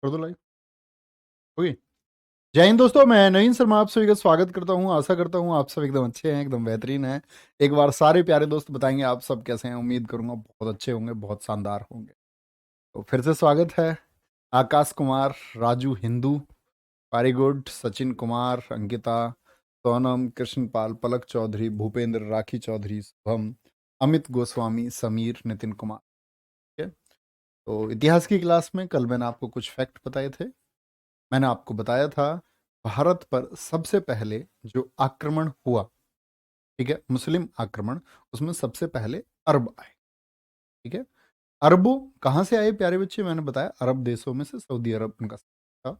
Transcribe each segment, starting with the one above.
कर दो live. Okay. जय हिंद दोस्तों, मैं नवीन शर्मा आप सभी का स्वागत करता हूं। आशा करता हूं आप सब एकदम अच्छे हैं, एकदम बेहतरीन हैं। एक बार सारे प्यारे दोस्त बताएंगे आप सब कैसे हैं। उम्मीद करूंगा बहुत अच्छे होंगे, बहुत शानदार होंगे। तो फिर से स्वागत है। आकाश कुमार, राजू हिंदू, वेरी गुड, सचिन कुमार, अंकिता, सोनम, कृष्णपाल, पलक चौधरी, भूपेंद्र, राखी चौधरी, शुभम, अमित गोस्वामी, समीर, नितिन कुमार। ठीक है। तो इतिहास की क्लास में कल मैंने आपको कुछ फैक्ट बताए थे। मैंने आपको बताया था भारत पर सबसे पहले जो आक्रमण हुआ, ठीक है, मुस्लिम आक्रमण, उसमें सबसे पहले अरब आए। ठीक है। अरबों कहां से आए प्यारे बच्चे? मैंने बताया अरब देशों में से सऊदी अरब उनका था।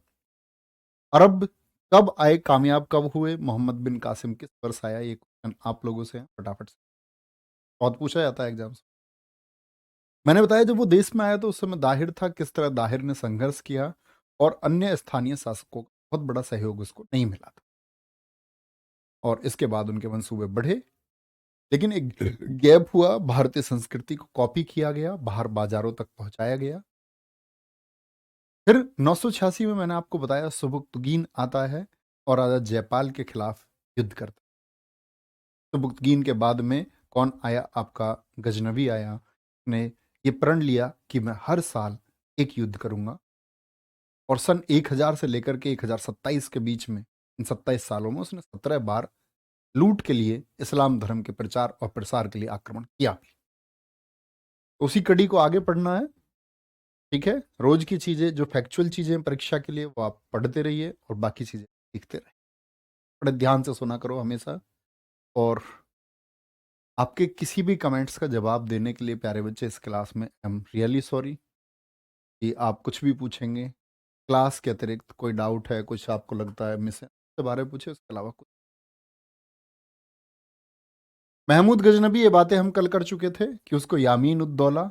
अरब कब आए, कामयाब कब हुए, मोहम्मद बिन कासिम किस वर्ष आया? ये क्वेश्चन आप लोगों से है, फटाफट से बहुत पूछा जाता है एग्जाम से। मैंने बताया जब वो देश में आया तो उस समय दाहिर था, किस तरह दाहिर ने संघर्ष किया और अन्य स्थानीय शासकों का बहुत बड़ा सहयोग उसको नहीं मिला था, और इसके बाद उनके मंसूबे बढ़े। लेकिन एक गैप हुआ, भारतीय संस्कृति को कॉपी किया गया, बाहर बाजारों तक पहुंचाया गया। फिर 986 में मैंने आपको बताया सुबुक्तगीन आता है और राजा जयपाल के खिलाफ युद्ध करता है। सुबुक्तगीन के बाद में कौन आया? आपका गजनवी आया। ने ये प्रण लिया कि मैं हर साल एक युद्ध करूंगा, और सन 1000 से लेकर के 1027 के बीच में, इन 27 सालों में उसने 17 बार लूट के लिए, इस्लाम धर्म के प्रचार और प्रसार के लिए आक्रमण किया। उसी कड़ी को आगे पढ़ना है। ठीक है। रोज की चीजें जो फैक्चुअल चीजें परीक्षा के लिए, वो आप पढ़ते रहिए और बाकी चीजें सीखते रहिए। बड़े ध्यान से सुना करो हमेशा। और आपके किसी भी कमेंट्स का जवाब देने के लिए प्यारे बच्चे इस क्लास में आई एम रियली सॉरी कि आप कुछ भी पूछेंगे। क्लास के अतिरिक्त कोई डाउट है, कुछ आपको लगता है मिस है, उसके बारे में पूछे, उसके अलावा कुछ। महमूद गजनबी, ये बातें हम कल कर चुके थे कि उसको यामीन उद्दौला,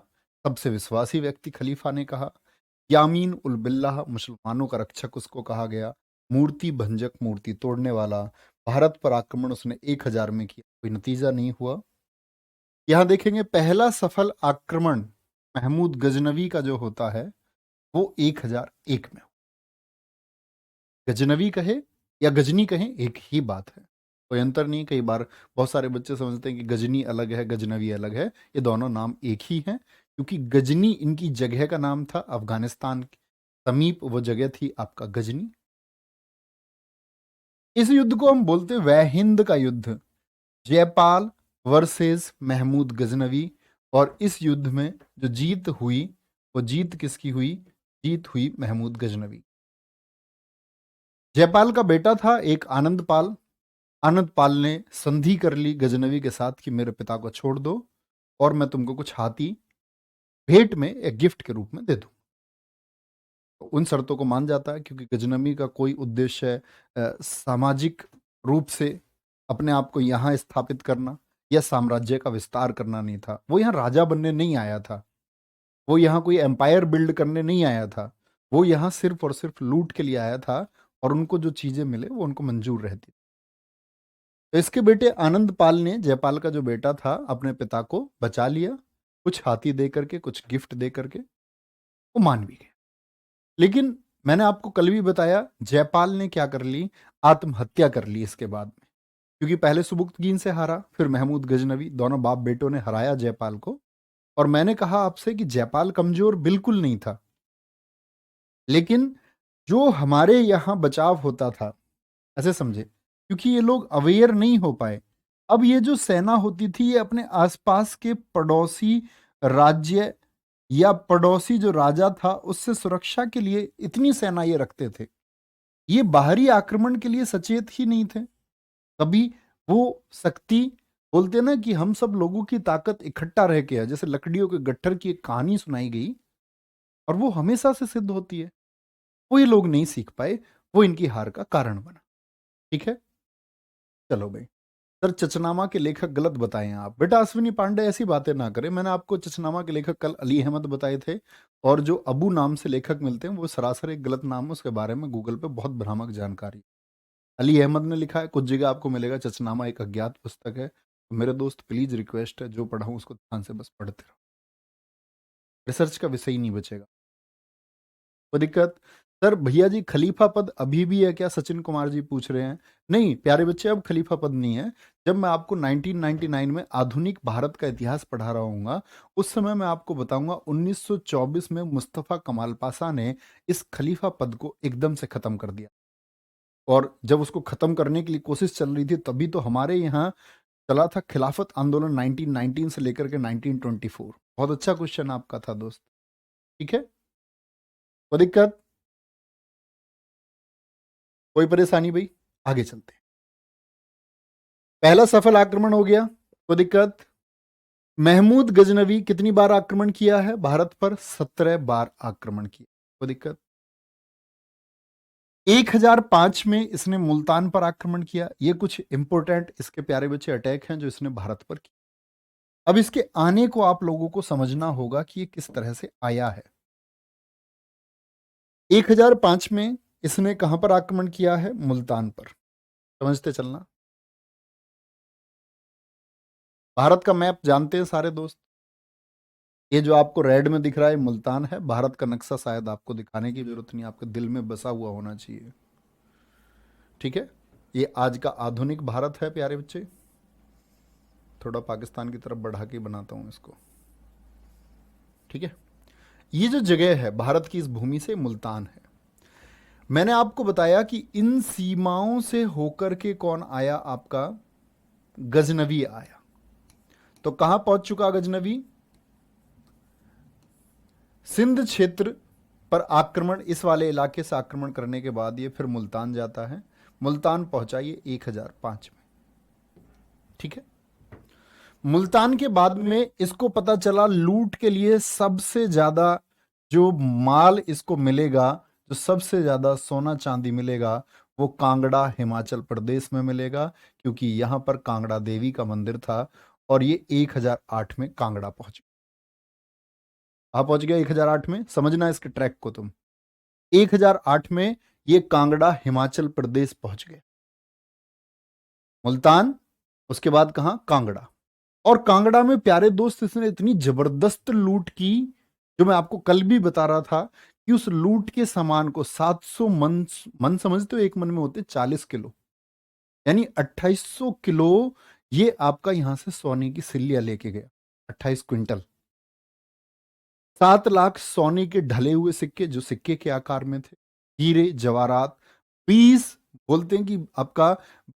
सबसे विश्वासी व्यक्ति खलीफा ने कहा। यामीन उल बिल्लाह, मुसलमानों का रक्षक उसको कहा गया। मूर्ति भंजक, मूर्ति तोड़ने वाला। भारत पर आक्रमण उसने 1000 में किया, कोई नतीजा नहीं हुआ। यहां देखेंगे पहला सफल आक्रमण महमूद गजनवी का जो होता है वो 1001 में। गजनवी कहे या गजनी कहे, एक ही बात है, कोई अंतर नहीं। कई बार बहुत सारे बच्चे समझते हैं कि गजनी अलग है, गजनवी अलग है। ये दोनों नाम एक ही हैं, क्योंकि गजनी इनकी जगह का नाम था। अफगानिस्तान के समीप वो जगह थी आपका गजनी। इस युद्ध को हम बोलते हैं वह हिंद का युद्ध, जयपाल वर्सेस महमूद गजनवी। और इस युद्ध में जो जीत हुई, वो जीत किसकी हुई? जीत हुई महमूद गजनवी। जयपाल का बेटा था एक आनंद पाल। आनंद पाल ने संधि कर ली गजनवी के साथ कि मेरे पिता को छोड़ दो और मैं तुमको कुछ हाथी भेंट में एक गिफ्ट के रूप में दे दूं। तो उन शर्तों को मान जाता है, क्योंकि गजनवी का कोई उद्देश्य सामाजिक रूप से अपने आप को यहाँ स्थापित करना या साम्राज्य का विस्तार करना नहीं था। वो यहाँ राजा बनने नहीं आया था, वो यहाँ कोई एम्पायर बिल्ड करने नहीं आया था। वो यहाँ सिर्फ और सिर्फ लूट के लिए आया था, और उनको जो चीजें मिले वो उनको मंजूर रहती। तो इसके बेटे आनंद पाल ने, जयपाल का जो बेटा था, अपने पिता को बचा लिया, कुछ हाथी दे करके, कुछ गिफ्ट दे करके। वो मान भी गए। लेकिन मैंने आपको कल भी बताया जयपाल ने क्या कर ली? आत्महत्या कर ली इसके बाद में। क्योंकि पहले सुबुक्तगीन से हारा, फिर महमूद गजनवी, दोनों बाप बेटों ने हराया जयपाल को। और मैंने कहा आपसे कि जयपाल कमजोर बिल्कुल नहीं था, लेकिन जो हमारे यहाँ बचाव होता था, ऐसे समझे, क्योंकि ये लोग अवेयर नहीं हो पाए। अब ये जो सेना होती थी, ये अपने आसपास के पड़ोसी राज्य या पड़ोसी जो राजा था उससे सुरक्षा के लिए इतनी सेना ये रखते थे। ये बाहरी आक्रमण के लिए सचेत ही नहीं थे कभी। वो शक्ति, बोलते ना कि हम सब लोगों की ताकत इकट्ठा रह के है, जैसे लकड़ियों के गट्ठर की एक कहानी सुनाई गई, और वो हमेशा से सिद्ध होती है। वो ये लोग नहीं सीख पाए, वो इनकी हार का कारण बना। ठीक है। चलो भाई। सर, चचनामा के लेखक गलत बताए हैं आप। बेटा अश्विनी पांडे, ऐसी बातें ना करें। मैंने आपको चचनामा के लेखक कल अली अहमद बताए थे, और जो अबू नाम से लेखक मिलते हैं वो सरासर एक गलत नाम है। उसके बारे में गूगल पे बहुत भ्रामक जानकारी। अली अहमद ने लिखा है, कुछ जगह आपको मिलेगा चचनामा एक अज्ञात पुस्तक है। तो मेरे दोस्त प्लीज रिक्वेस्ट है, जो पढ़ा हूं उसको ध्यान से बस पढ़ते रहो, रिसर्च का विषय ही नहीं बचेगा। कोई दिक्कत? सर भैया जी खलीफा पद अभी भी है क्या, सचिन कुमार जी पूछ रहे हैं। नहीं प्यारे बच्चे, अब खलीफा पद नहीं है। जब मैं आपको 1999 में आधुनिक भारत का इतिहास पढ़ा रहा हूँगा, उस समय मैं आपको बताऊंगा 1924 में मुस्तफा कमाल पाशा ने इस खलीफा पद को एकदम से खत्म कर दिया। और जब उसको खत्म करने के लिए कोशिश चल रही थी, तभी तो हमारे यहाँ चला था खिलाफत आंदोलन 1919 से लेकर के 1924। बहुत अच्छा क्वेश्चन आपका था दोस्त। ठीक है, कोई दिक्कत, कोई परेशानी भाई? आगे चलते हैं। पहला सफल आक्रमण हो गया, कोई दिक्कत? महमूद गजनवी कितनी बार आक्रमण किया है भारत पर? 17 बार आक्रमण किया, कोई दिक्कत? 1005 में इसने मुल्तान पर आक्रमण किया। ये कुछ इंपोर्टेंट इसके प्यारे बच्चे अटैक हैं जो इसने भारत पर किया। अब इसके आने को आप लोगों को समझना होगा कि ये किस तरह से आया है। 1005 में इसने कहां पर आक्रमण किया है? मुल्तान पर। समझते चलना। भारत का मैप जानते हैं सारे दोस्त? ये जो आपको रेड में दिख रहा है मुल्तान है। भारत का नक्शा शायद आपको दिखाने की जरूरत नहीं, आपके दिल में बसा हुआ होना चाहिए। ठीक है, ये आज का आधुनिक भारत है प्यारे बच्चे। थोड़ा पाकिस्तान की तरफ बढ़ा के बनाता हूं इसको। ठीक है, ये जो जगह है भारत की इस भूमि से मुल्तान है। मैंने आपको बताया कि इन सीमाओं से होकर के कौन आया? आपका गजनवी आया। तो कहां पहुंच चुका गजनवी? सिंध क्षेत्र पर आक्रमण, इस वाले इलाके से आक्रमण करने के बाद ये फिर मुल्तान जाता है। मुल्तान पहुंचा ये 1005 में। ठीक है, मुल्तान के बाद में इसको पता चला लूट के लिए सबसे ज्यादा जो माल इसको मिलेगा, जो सबसे ज्यादा सोना चांदी मिलेगा, वो कांगड़ा हिमाचल प्रदेश में मिलेगा, क्योंकि यहां पर कांगड़ा देवी का मंदिर था। और ये 1008 में कांगड़ा पहुंच गया। पहुंच गया 1008 में। समझना इसके ट्रैक को तुम। 1008 में ये कांगड़ा हिमाचल प्रदेश पहुंच गए। मुल्तान, उसके बाद कहां? कांगड़ा। और कांगड़ा में प्यारे दोस्त इसने इतनी जबरदस्त लूट की, जो मैं आपको कल भी बता रहा था कि उस लूट के सामान को 700 मन, मन समझते हो, एक मन में होते 40 किलो, यानी 2800 किलो ये आपका यहां से सोने की सिल्लियां लेके गया। 28 क्विंटल। 7 लाख सोने के ढले हुए सिक्के, जो सिक्के के आकार में थे, हीरे जवाहरात। 20, बोलते हैं कि आपका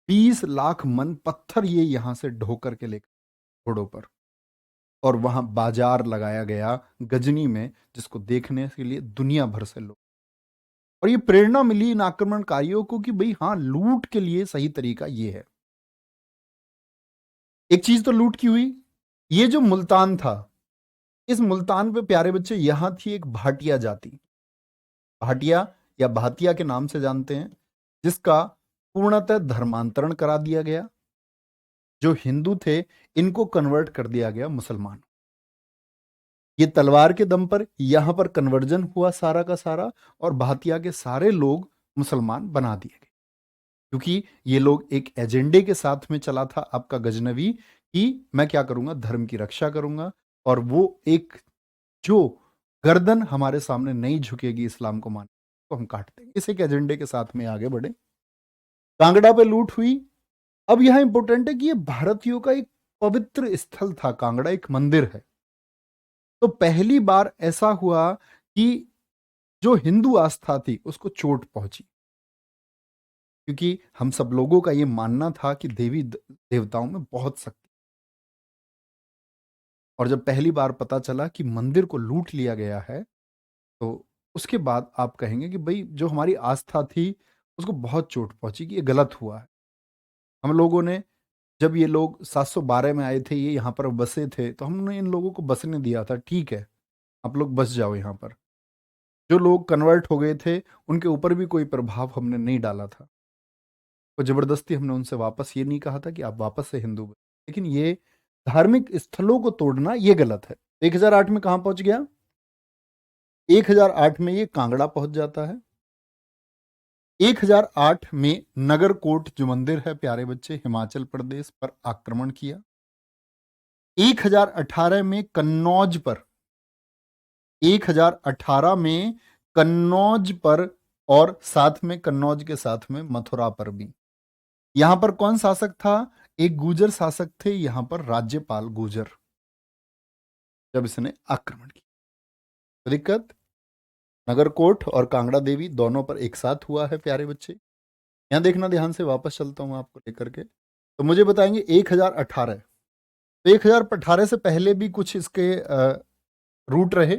20 लाख मन पत्थर ये यहां से ढो करके लेकर घोड़ों पर। और वहां बाजार लगाया गया गजनी में, जिसको देखने के लिए दुनिया भर से लोग। और ये प्रेरणा मिली इन आक्रमणकारियों को कि भाई हाँ, लूट के लिए सही तरीका ये है। एक चीज तो लूट की हुई। ये जो मुल्तान था, इस मुल्तान पे प्यारे बच्चे यहां थी एक भाटिया जाति। भाटिया या भातिया के नाम से जानते हैं, जिसका पूर्णतः धर्मांतरण करा दिया गया। जो हिंदू थे, इनको कन्वर्ट कर दिया गया मुसलमान। ये तलवार के दम पर यहां पर कन्वर्जन हुआ सारा का सारा, और भातिया के सारे लोग मुसलमान बना दिए गए। क्योंकि ये लोग एक एजेंडे के साथ में चला था आपका गजनवी, कि मैं क्या करूंगा? धर्म की रक्षा करूंगा। और वो एक जो गर्दन हमारे सामने नहीं झुकेगी इस्लाम को मान, तो हम काट देंगे। इस एक एजेंडे के साथ में आगे बढ़े। कांगड़ा पे लूट हुई। अब यहां इंपॉर्टेंट है कि ये भारतीयों का एक पवित्र स्थल था। कांगड़ा एक मंदिर है। तो पहली बार ऐसा हुआ कि जो हिंदू आस्था थी उसको चोट पहुंची, क्योंकि हम सब लोगों का ये मानना था कि देवी देवताओं में बहुत शक्ति। और जब पहली बार पता चला कि मंदिर को लूट लिया गया है, तो उसके बाद आप कहेंगे कि भाई जो हमारी आस्था थी उसको बहुत चोट पहुंची, कि ये गलत हुआ है। हम लोगों ने, जब ये लोग 712 में आए थे, ये यहाँ पर बसे थे, तो हमने इन लोगों को बसने दिया था। ठीक है, आप लोग बस जाओ यहाँ पर। जो लोग कन्वर्ट हो गए थे, उनके ऊपर भी कोई प्रभाव हमने नहीं डाला था। तो जबरदस्ती हमने उनसे वापस ये नहीं कहा था कि आप वापस से हिंदू बने। लेकिन ये धार्मिक स्थलों को तोड़ना ये गलत है। 1008 में कहां पहुंच गया? 1008 में ये कांगड़ा पहुंच जाता है। 1008 में नगरकोट जो मंदिर है प्यारे बच्चे, हिमाचल प्रदेश पर आक्रमण किया। 1018 में कन्नौज पर, 1018 में कन्नौज पर और साथ में कन्नौज के साथ में मथुरा पर भी। यहां पर कौन शासक था? एक गुर्जर शासक थे यहां पर, राज्यपाल गुर्जर, जब इसने आक्रमण किया। तो दिक्कत नगरकोट और कांगड़ा देवी दोनों पर एक साथ हुआ है प्यारे बच्चे। यहां देखना ध्यान से, वापस चलता हूं आपको लेकर के। तो मुझे बताएंगे 1018, तो 1018 से पहले भी कुछ इसके रूट रहे।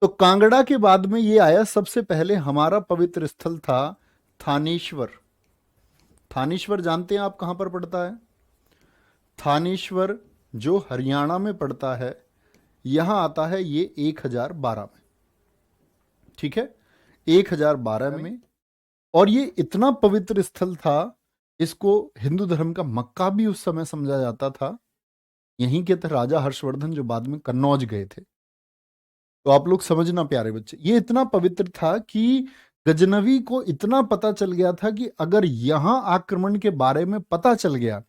तो कांगड़ा के बाद में ये आया, सबसे पहले हमारा पवित्र स्थल था थानेश्वर। थानेश्वर जानते हैं आप कहां पर पड़ता है? थानेश्वर जो हरियाणा में पड़ता है, यहां आता है ये 1012 में। ठीक है, 1012 में। और ये इतना पवित्र स्थल था, इसको हिंदू धर्म का मक्का भी उस समय समझा जाता था। यहीं के थे राजा हर्षवर्धन, जो बाद में कन्नौज गए थे। तो आप लोग समझना प्यारे बच्चे, ये इतना पवित्र था कि गजनवी को इतना पता चल गया था कि अगर यहां आक्रमण के बारे में पता चल गया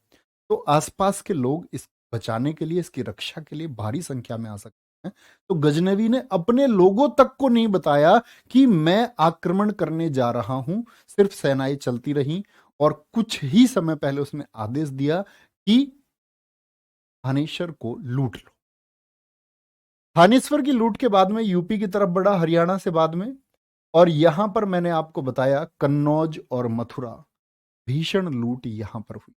तो आसपास के लोग इस बचाने के लिए, इसकी रक्षा के लिए भारी संख्या में आ सकते हैं। तो गजनवी ने अपने लोगों तक को नहीं बताया कि मैं आक्रमण करने जा रहा हूं, सिर्फ सेनाएं चलती रहीं। और कुछ ही समय पहले उसने आदेश दिया कि थानेश्वर को लूट लो। थानेश्वर की लूट के बाद में यूपी की तरफ बढ़ा, हरियाणा से बाद में। और यहां पर मैंने आपको बताया कन्नौज और मथुरा, भीषण लूट यहां पर हुई।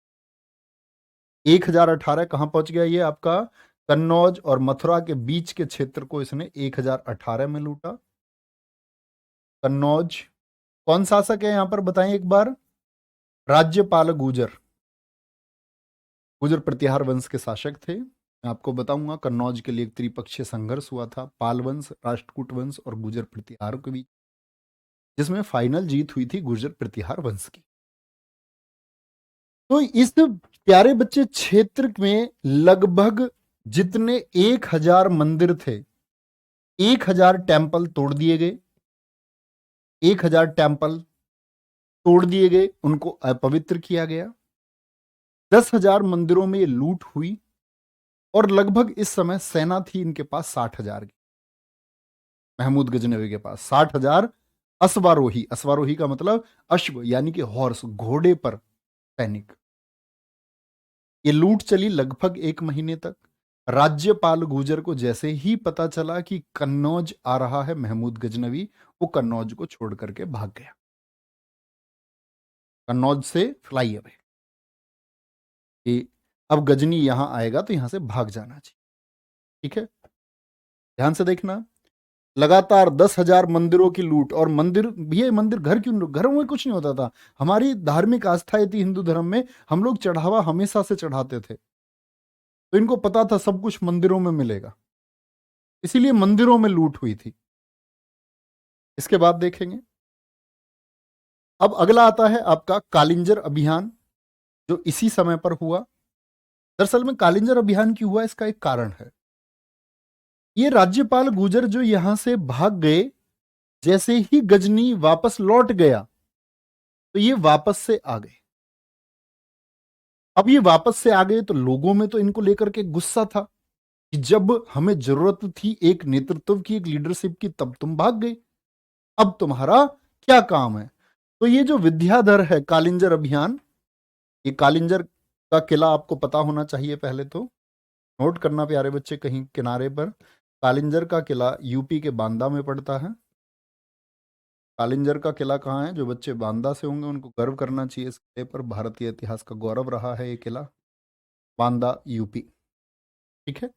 1018 कहां पहुंच गया ये आपका? कन्नौज और मथुरा के बीच के क्षेत्र को इसने 1018 में लूटा। कन्नौज, कौन शासक है यहां पर बताएं एक बार? राज्यपाल गुर्जर, गुर्जर प्रतिहार वंश के शासक थे। मैं आपको बताऊंगा, कन्नौज के लिए एक त्रिपक्षीय संघर्ष हुआ था, पाल वंश, राष्ट्रकूट वंश और गुर्जर प्रतिहार के बीच, जिसमें फाइनल जीत हुई थी गुर्जर प्रतिहार वंश की। तो इस प्यारे बच्चे क्षेत्र में लगभग जितने 1000 मंदिर थे, 1000 टेम्पल तोड़ दिए गए। 1000 टेम्पल तोड़ दिए गए, उनको अपवित्र किया गया। 10,000 मंदिरों में ये लूट हुई। और लगभग इस समय सेना थी इनके पास 60,000 की, महमूद गजनवी के पास 60,000 अश्वारोही। अश्वारोही का मतलब अश्व यानी कि हॉर्स, घोड़े पर सैनिक। ये लूट चली लगभग 1 महीने तक। राज्यपाल गुर्जर को जैसे ही पता चला कि कन्नौज आ रहा है महमूद गजनवी, वो कन्नौज को छोड़ करके भाग गया। कन्नौज से फ्लाई अवे कि अब गजनी यहां आएगा तो यहां से भाग जाना चाहिए। ठीक है, ध्यान से देखना, लगातार 10,000 मंदिरों की लूट। और मंदिर भी, ये मंदिर घर क्यों, घरों में कुछ नहीं होता था। हमारी धार्मिक आस्था थी हिंदू धर्म में, हम लोग चढ़ावा हमेशा से चढ़ाते थे, तो इनको पता था सब कुछ मंदिरों में मिलेगा, इसीलिए मंदिरों में लूट हुई थी। इसके बाद देखेंगे, अब अगला आता है आपका कालिंजर अभियान, जो इसी समय पर हुआ। दरअसल में कालिंजर अभियान क्यों हुआ, इसका एक कारण है। ये राज्यपाल गुर्जर जो यहां से भाग गए, जैसे ही गजनी वापस लौट गया तो ये वापस से आ गए। अब ये वापस से आ गए तो लोगों में तो इनको लेकर के गुस्सा था कि जब हमें जरूरत थी एक नेतृत्व की, एक लीडरशिप की, तब तुम भाग गए, अब तुम्हारा क्या काम है। तो ये जो विद्याधर है, कालिंजर अभियान, ये कालिंजर का किला आपको पता होना चाहिए, पहले तो नोट करना प्यारे बच्चे कहीं किनारे पर। कालिंजर का किला यूपी के बांदा में पड़ता है। कालिंजर का किला कहाँ है? जो बच्चे बांदा से होंगे उनको गर्व करना चाहिए इस किले पर, भारतीय इतिहास का गौरव रहा है ये किला, बांदा यूपी। ठीक है,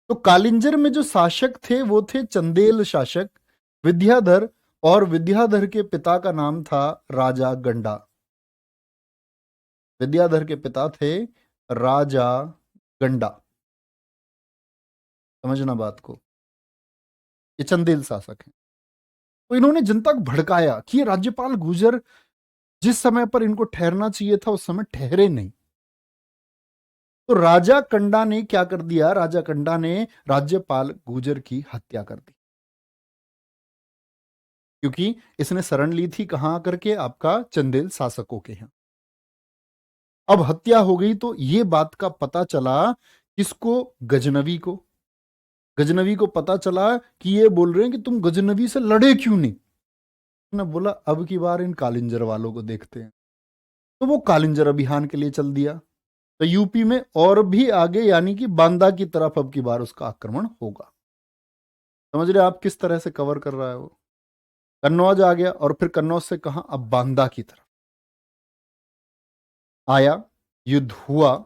तो कालिंजर में जो शासक थे वो थे चंदेल शासक विद्याधर, और विद्याधर के पिता का नाम था राजा गंडा। विद्याधर के पिता थे राजा गंडा, समझना बात को, ये चंदेल शासक हैं। तो इन्होंने जनता को भड़काया कि ये राज्यपाल गुर्जर जिस समय पर इनको ठहरना चाहिए था उस समय ठहरे नहीं। तो राजा कंडा ने क्या कर दिया? राजा कंडा ने राज्यपाल गुर्जर की हत्या कर दी, क्योंकि इसने शरण ली थी कहां करके? आपका चंदेल शासकों के यहां। अब हत्या हो गई तो ये बात का पता चला किसको? गजनवी को। गजनवी को पता चला कि ये बोल रहे हैं कि तुम गजनवी से लड़े क्यों नहीं। उसने बोला अब की बार इन कालिंजर वालों को देखते हैं। तो वो कालिंजर अभियान के लिए चल दिया। तो यूपी में और भी आगे यानी कि बांदा की तरफ अब की बार उसका आक्रमण होगा। समझ रहे आप किस तरह से कवर कर रहा है वो। कन्नौज आ गया और फिर कन्नौज से कहा अब बांदा की तरफ आया, युद्ध हुआ।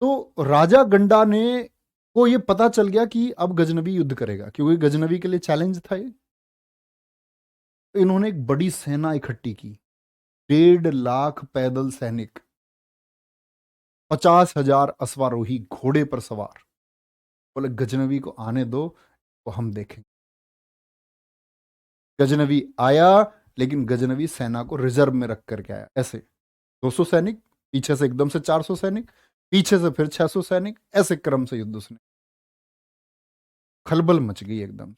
तो राजा गंडा ने को ये पता चल गया कि अब गजनवी युद्ध करेगा, क्योंकि गजनवी के लिए चैलेंज था ये। तो इन्होंने एक बड़ी सेना इकट्ठी की, 1.5 लाख पैदल सैनिक, 50,000 अश्वारोही घोड़े पर सवार। बोले गजनवी को आने दो तो हम देखेंगे। गजनवी आया, लेकिन गजनवी सेना को रिजर्व में रख करके आया। ऐसे 200 सैनिक, पीछे से एकदम से 400 सैनिक, पीछे से फिर 600 सैनिक, ऐसे क्रम से युद्ध उसने। खलबल मच गई एकदम।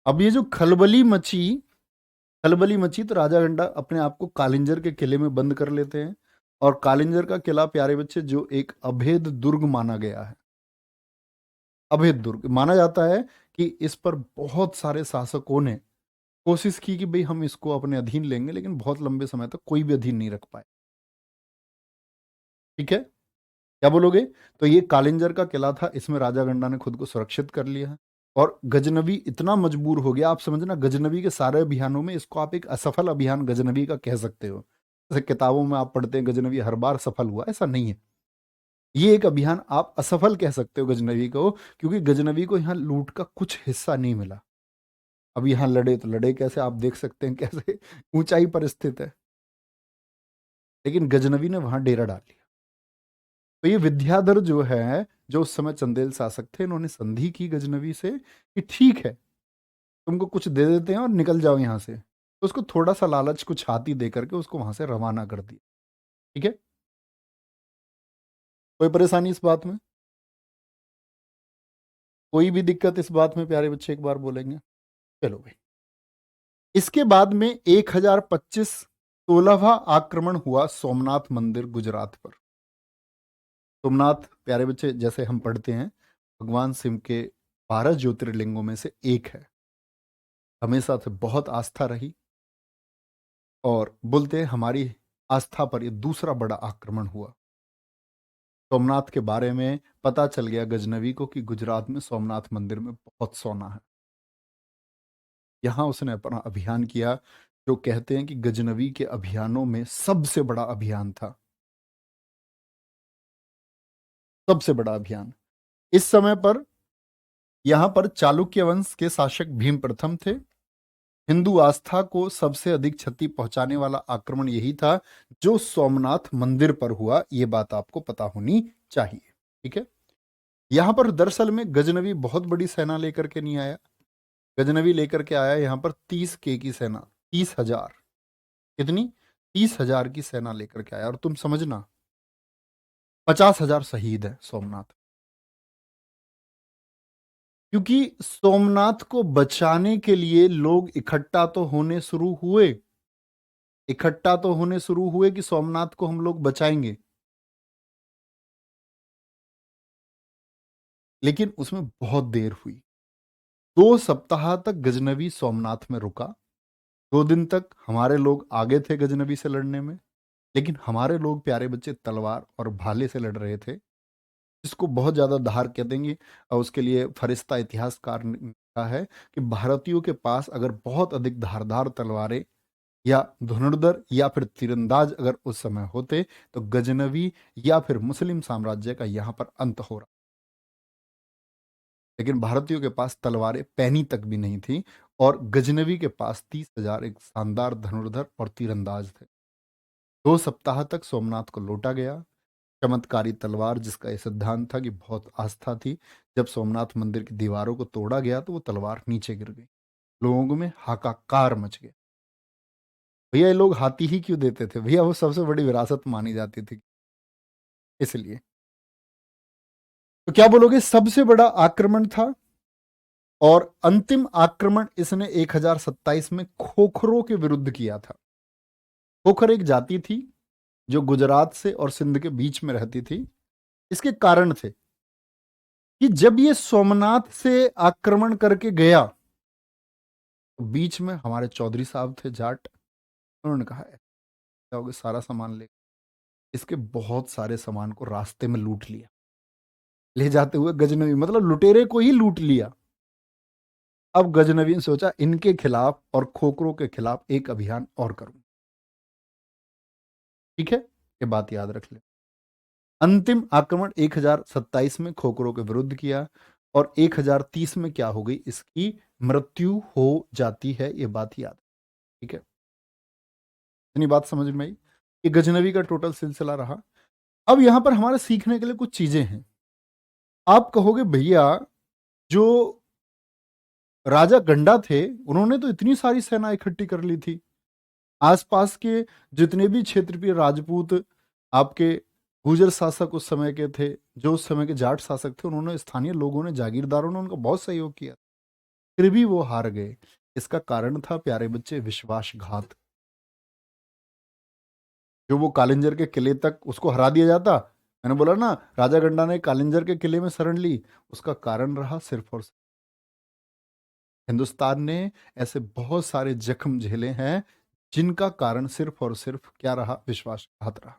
अब ये जो खलबली मची तो राजा गंडा अपने आप को कालिंजर के किले में बंद कर लेते हैं। और कालिंजर का किला प्यारे बच्चे जो एक अभेद दुर्ग माना गया है, अभेद दुर्ग माना जाता है कि इस पर बहुत सारे शासकों ने कोशिश की कि भाई हम इसको अपने अधीन लेंगे, लेकिन बहुत लंबे समय तक कोई भी अधीन नहीं रख पाए। ठीक है, क्या बोलोगे। तो ये कालिंजर का किला था, इसमें राजा गंडा ने खुद को सुरक्षित कर लिया है। और गजनवी इतना मजबूर हो गया, आप समझना गजनवी के सारे अभियानों में इसको आप एक असफल अभियान गजनवी का कह सकते हो। जैसे किताबों में आप पढ़ते हैं गजनवी हर बार सफल हुआ, ऐसा नहीं है। ये एक अभियान आप असफल कह सकते हो गजनवी को, क्योंकि गजनवी को यहाँ लूट का कुछ हिस्सा नहीं मिला। अब यहाँ लड़े तो लड़े कैसे, आप देख सकते हैं कैसे ऊंचाई पर स्थित है, लेकिन गजनवी ने वहां डेरा डाल लिया। तो ये विद्याधर जो है, जो उस समय चंदेल शासक थे, इन्होंने संधि की गजनवी से कि ठीक है तुमको कुछ दे देते हैं और निकल जाओ यहां से। तो उसको थोड़ा सा लालच, कुछ हाथी दे करके उसको वहां से रवाना कर दिया। ठीक है, कोई परेशानी इस बात में, कोई भी दिक्कत इस बात में प्यारे बच्चे एक बार बोलेंगे। चलो भाई, इसके बाद में 1025 16वां आक्रमण हुआ सोमनाथ मंदिर गुजरात पर। सोमनाथ प्यारे बच्चे जैसे हम पढ़ते हैं भगवान शिव के 12 ज्योतिर्लिंगों में से एक है, हमेशा से बहुत आस्था रही। और बोलते हैं हमारी आस्था पर ये दूसरा बड़ा आक्रमण हुआ। सोमनाथ के बारे में पता चल गया गजनवी को कि गुजरात में सोमनाथ मंदिर में बहुत सोना है। यहां उसने अपना अभियान किया, जो कहते हैं कि गजनवी के अभियानों में सबसे बड़ा अभियान था, सबसे बड़ा अभियान। इस समय पर यहां पर चालुक्य वंश के शासक भीम प्रथम थे। हिंदू आस्था को सबसे अधिक क्षति पहुंचाने वाला आक्रमण यही था जो सोमनाथ मंदिर पर हुआ, ये बात आपको पता होनी चाहिए। ठीक है, यहां पर दरअसल में गजनवी बहुत बड़ी सेना लेकर के नहीं आया। गजनवी लेकर के आया यहां पर 30K की सेना, 30,000। कितनी? 30,000 की सेना लेकर के आया। और तुम समझना 50,000 शहीद है सोमनाथ, क्योंकि सोमनाथ को बचाने के लिए लोग इकट्ठा तो होने शुरू हुए कि सोमनाथ को हम लोग बचाएंगे। लेकिन उसमें बहुत देर हुई। 2 सप्ताह तक गजनवी सोमनाथ में रुका। 2 दिन तक हमारे लोग आगे थे गजनवी से लड़ने में, लेकिन हमारे लोग प्यारे बच्चे तलवार और भाले से लड़ रहे थे, जिसको बहुत ज्यादा धार कह देंगे। और उसके लिए फरिश्ता इतिहासकार ने कहा है कि भारतीयों के पास अगर बहुत अधिक धारदार तलवारें या धनुर्धर या फिर तीरंदाज अगर उस समय होते, तो गजनवी या फिर मुस्लिम साम्राज्य का यहां पर अंत हो रहा। लेकिन भारतीयों के पास तलवारें पैनी तक भी नहीं थी, और गजनवी के पास 30,000 एक शानदार धनुर्धर और तीरंदाज थे। 2 सप्ताह तक सोमनाथ को लौटा गया। चमत्कारी तलवार, जिसका यह सिद्धांत था कि बहुत आस्था थी, जब सोमनाथ मंदिर की दीवारों को तोड़ा गया तो वो तलवार नीचे गिर गई। लोगों में हाहाकार मच गया। भैया ये लोग हाथी ही क्यों देते थे भैया, वो सबसे बड़ी विरासत मानी जाती थी इसलिए। तो क्या बोलोगे, सबसे बड़ा आक्रमण था। और अंतिम आक्रमण इसने 1027 में खोखरों के विरुद्ध किया था। खोखर एक जाति थी जो गुजरात से और सिंध के बीच में रहती थी। इसके कारण थे, कि जब ये सोमनाथ से आक्रमण करके गया, तो बीच में हमारे चौधरी साहब थे जाट, उन्होंने कहा जाओगे सारा सामान ले, इसके बहुत सारे सामान को रास्ते में लूट लिया, ले जाते हुए गजनवी मतलब लुटेरे को ही लूट लिया। अब गजनवी ने सोचा इनके खिलाफ और खोखरों के खिलाफ एक अभियान और करूं। ठीक है, ये बात याद रख ले। अंतिम आक्रमण 1027 में खोखरों के विरुद्ध किया और 1030 में क्या हो गई, इसकी मृत्यु हो जाती है, ये बात याद। ठीक है, इतनी बात समझ में आई कि गजनवी का टोटल सिलसिला रहा। अब यहां पर हमारे सीखने के लिए कुछ चीजें हैं। आप कहोगे भैया जो राजा गंडा थे उन्होंने तो इतनी सारी सेना इकट्ठी कर ली थी, आसपास के जितने भी क्षेत्रीय राजपूत आपके गुर्जर शासक उस समय के थे, जो उस समय के जाट शासक थे, उन्होंने स्थानीय लोगों ने जागीरदारों ने उनका बहुत सहयोग किया, फिर भी वो हार गए। इसका कारण था प्यारे बच्चे विश्वासघात। जो वो कालिंजर के किले तक उसको हरा दिया जाता, मैंने बोला ना राजा गंडा ने कालिंजर के किले में शरण ली, उसका कारण रहा सिर्फ और सिर्फ हिंदुस्तान ने ऐसे बहुत सारे जख्म झेले हैं जिनका कारण सिर्फ और सिर्फ क्या रहा, विश्वासघात रहा।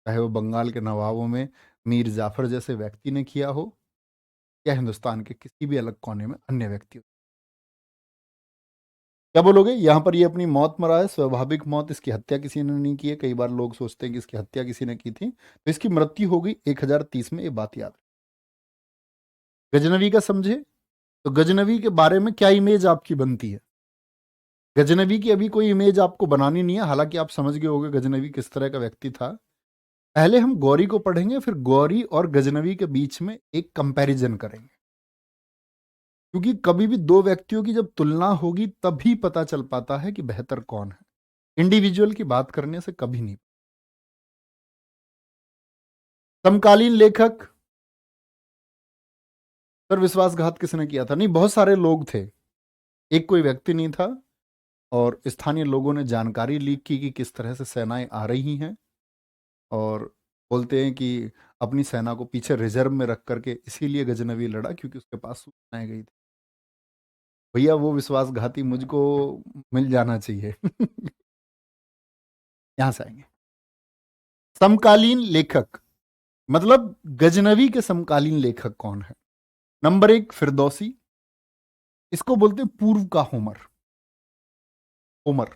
चाहे वो बंगाल के नवाबों में मीर जाफर जैसे व्यक्ति ने किया हो या हिंदुस्तान के किसी भी अलग कोने में अन्य व्यक्ति। क्या बोलोगे, यहां पर ये अपनी मौत मरा है, स्वाभाविक मौत, इसकी हत्या किसी ने नहीं की है। कई बार लोग सोचते हैं कि इसकी हत्या किसी ने की थी, तो इसकी मृत्यु हो गई 1030 में, ये बात याद। गजनवी का समझे तो गजनवी के बारे में क्या इमेज आपकी बनती है। गजनवी की अभी कोई इमेज आपको बनानी नहीं है, हालांकि आप समझ गए होंगे गजनवी किस तरह का व्यक्ति था। पहले हम गौरी को पढ़ेंगे, फिर गौरी और गजनवी के बीच में एक कंपैरिजन करेंगे, क्योंकि कभी भी दो व्यक्तियों की जब तुलना होगी तभी पता चल पाता है कि बेहतर कौन है। इंडिविजुअल की बात करने से कभी नहीं। समकालीन लेखक, पर विश्वासघात किसने किया था? नहीं, बहुत सारे लोग थे, एक कोई व्यक्ति नहीं था। और स्थानीय लोगों ने जानकारी लीक की कि किस तरह से सेनाएं आ रही हैं, और बोलते हैं कि अपनी सेना को पीछे रिजर्व में रख करके इसीलिए गजनवी लड़ा क्योंकि उसके पास सूचनाएं गई थी। भैया वो विश्वासघाती मुझको मिल जाना चाहिए। यहां से आएंगे समकालीन लेखक, मतलब गजनवी के समकालीन लेखक कौन है? नंबर एक फिरदौसी, इसको बोलते हैं पूर्व का होमर। होमर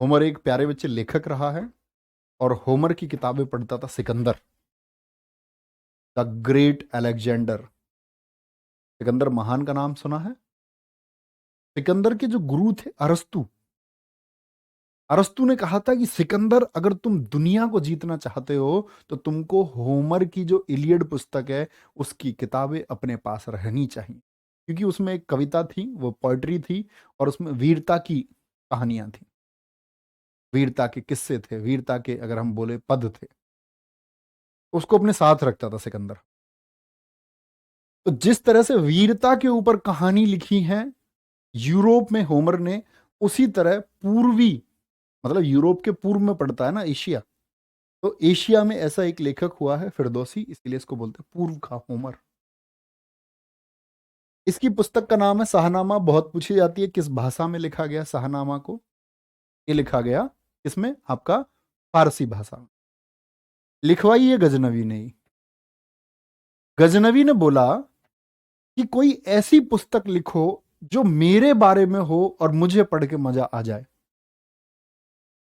होमर एक प्यारे बच्चे लेखक रहा है, और होमर की किताबें पढ़ता था Sikandar, the great Alexander. Sikandar महान का नाम सुना है? सिकंदर के जो गुरु थे अरस्तु, अरस्तु ने कहा था कि सिकंदर अगर तुम दुनिया को जीतना चाहते हो तो तुमको होमर की जो इलियड पुस्तक है उसकी किताबें अपने पास रहनी चाहिए, क्योंकि उसमें एक कविता थी, वो पोएट्री थी, और उसमें वीरता की कहानियां थी, वीरता के किस्से थे, वीरता के अगर हम बोले पद थे, उसको अपने साथ रखता था सिकंदर। तो जिस तरह से वीरता के ऊपर कहानी लिखी है यूरोप में होमर ने, उसी तरह पूर्वी, मतलब यूरोप के पूर्व में पड़ता है ना एशिया, तो एशिया में ऐसा एक लेखक हुआ है फिरदौसी, इसलिए इसको बोलते हैं पूर्व का होमर। इसकी पुस्तक का नाम है शाहनामा। बहुत पूछी जाती है किस भाषा में लिखा गया शाहनामा को, ये लिखा गया इसमें आपका फारसी भाषा में। लिखवाई है गजनवी ने ही। गजनवी ने बोला कि कोई ऐसी पुस्तक लिखो जो मेरे बारे में हो और मुझे पढ़ के मजा आ जाए।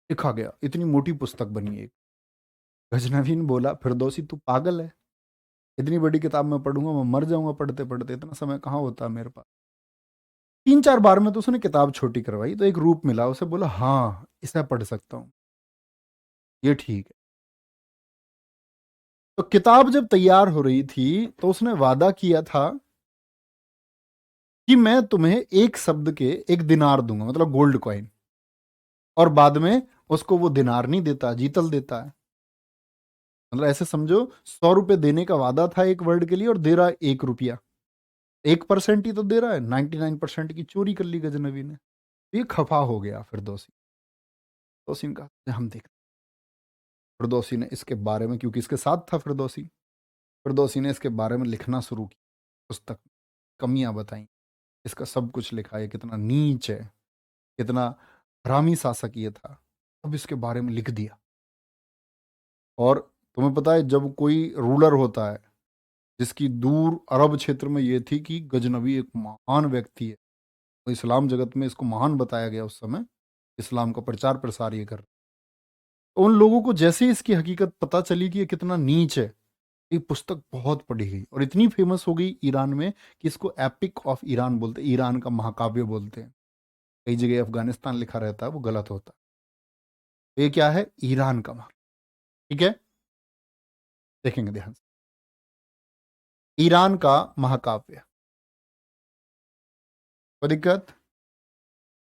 लिखा गया, इतनी मोटी पुस्तक बनी है। गजनवी ने बोला फिरदौसी तू पागल है, इतनी बड़ी किताब मैं पढ़ूंगा, मैं मर जाऊंगा पढ़ते पढ़ते, इतना समय कहाँ होता है मेरे पास। 3-4 बार में तो उसने किताब छोटी करवाई, तो एक रूप मिला उसे, बोला हाँ इसे पढ़ सकता हूँ, ये ठीक है। तो किताब जब तैयार हो रही थी तो उसने वादा किया था कि मैं तुम्हें एक शब्द के एक दिनार दूंगा, मतलब गोल्ड कॉइन, और बाद में उसको वो दिनार नहीं देता, जीतल देता है। मतलब ऐसे समझो 100 रुपए देने का वादा था एक वर्ड के लिए, और दे रहा है 1 रुपया। 1% ही तो दे रहा है, 99% की चोरी कर ली गजनवी ने। ये खफा हो गया फिरदौसी। फिरदौसी ने कहा हम देख, फिरदौसी ने इसके बारे में, क्योंकि इसके साथ था फिरदौसी, फिरदौसी ने इसके बारे में लिखना शुरू किया, पुस्तक कमियां बताई, इसका सब कुछ लिखा है, कितना नीच है, कितना हरामी शासक ये था, अब इसके बारे में लिख दिया। और तुम्हें पता है जब कोई रूलर होता है जिसकी दूर अरब क्षेत्र में ये थी कि गजनबी एक महान व्यक्ति है, तो इस्लाम जगत में इसको महान बताया गया उस समय, इस्लाम का प्रचार प्रसार ये कर, तो उन लोगों को जैसे ही इसकी हकीकत पता चली कि ये कितना नीच है, ये पुस्तक बहुत पढ़ी गई और इतनी फेमस हो गई ईरान में कि इसको एपिक ऑफ ईरान बोलते हैं, ईरान का महाकाव्य बोलते हैं। कई जगह अफगानिस्तान लिखा रहता है, वो गलत होता है। तो ये क्या है? ईरान का महा, ठीक है, देखेंगे ध्यान से, ईरान का महाकाव्य। कोई दिक्कत?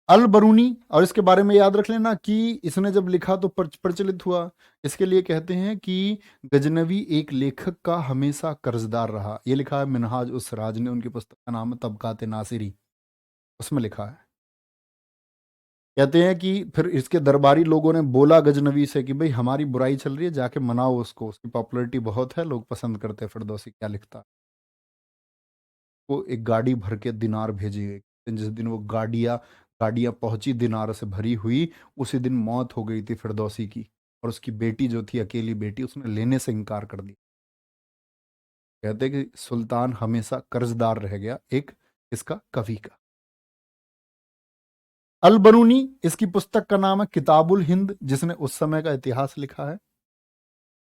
अल बरूनी, और इसके बारे में याद रख लेना कि इसने जब लिखा तो प्रचलित हुआ। इसके लिए कहते हैं कि गजनवी एक लेखक का हमेशा कर्जदार रहा। ये लिखा है मिनहाज उस राज ने, उनकी पुस्तक का नाम है तबकात नासिरी, उसमें लिखा है। कहते हैं कि फिर इसके दरबारी लोगों ने बोला गजनवी से कि भाई हमारी बुराई चल रही है, जाके मनाओ उसको, उसकी पॉपुलैरिटी बहुत है, लोग पसंद करते हैं फिरदौसी क्या लिखता है। वो एक गाड़ी भर के दिनार भेजी गई। जिस दिन वो गाड़ियां पहुंची दिनार से भरी हुई, उसी दिन मौत हो गई थी फिरदौसी की। और उसकी बेटी जो थी, अकेली बेटी, उसने लेने से इनकार कर दिया। कहते हैं कि सुल्तान हमेशा कर्जदार रह गया एक इसका कवि का। अल बरूनी, इसकी पुस्तक का नाम है किताबुल हिंद, जिसने उस समय का इतिहास लिखा है।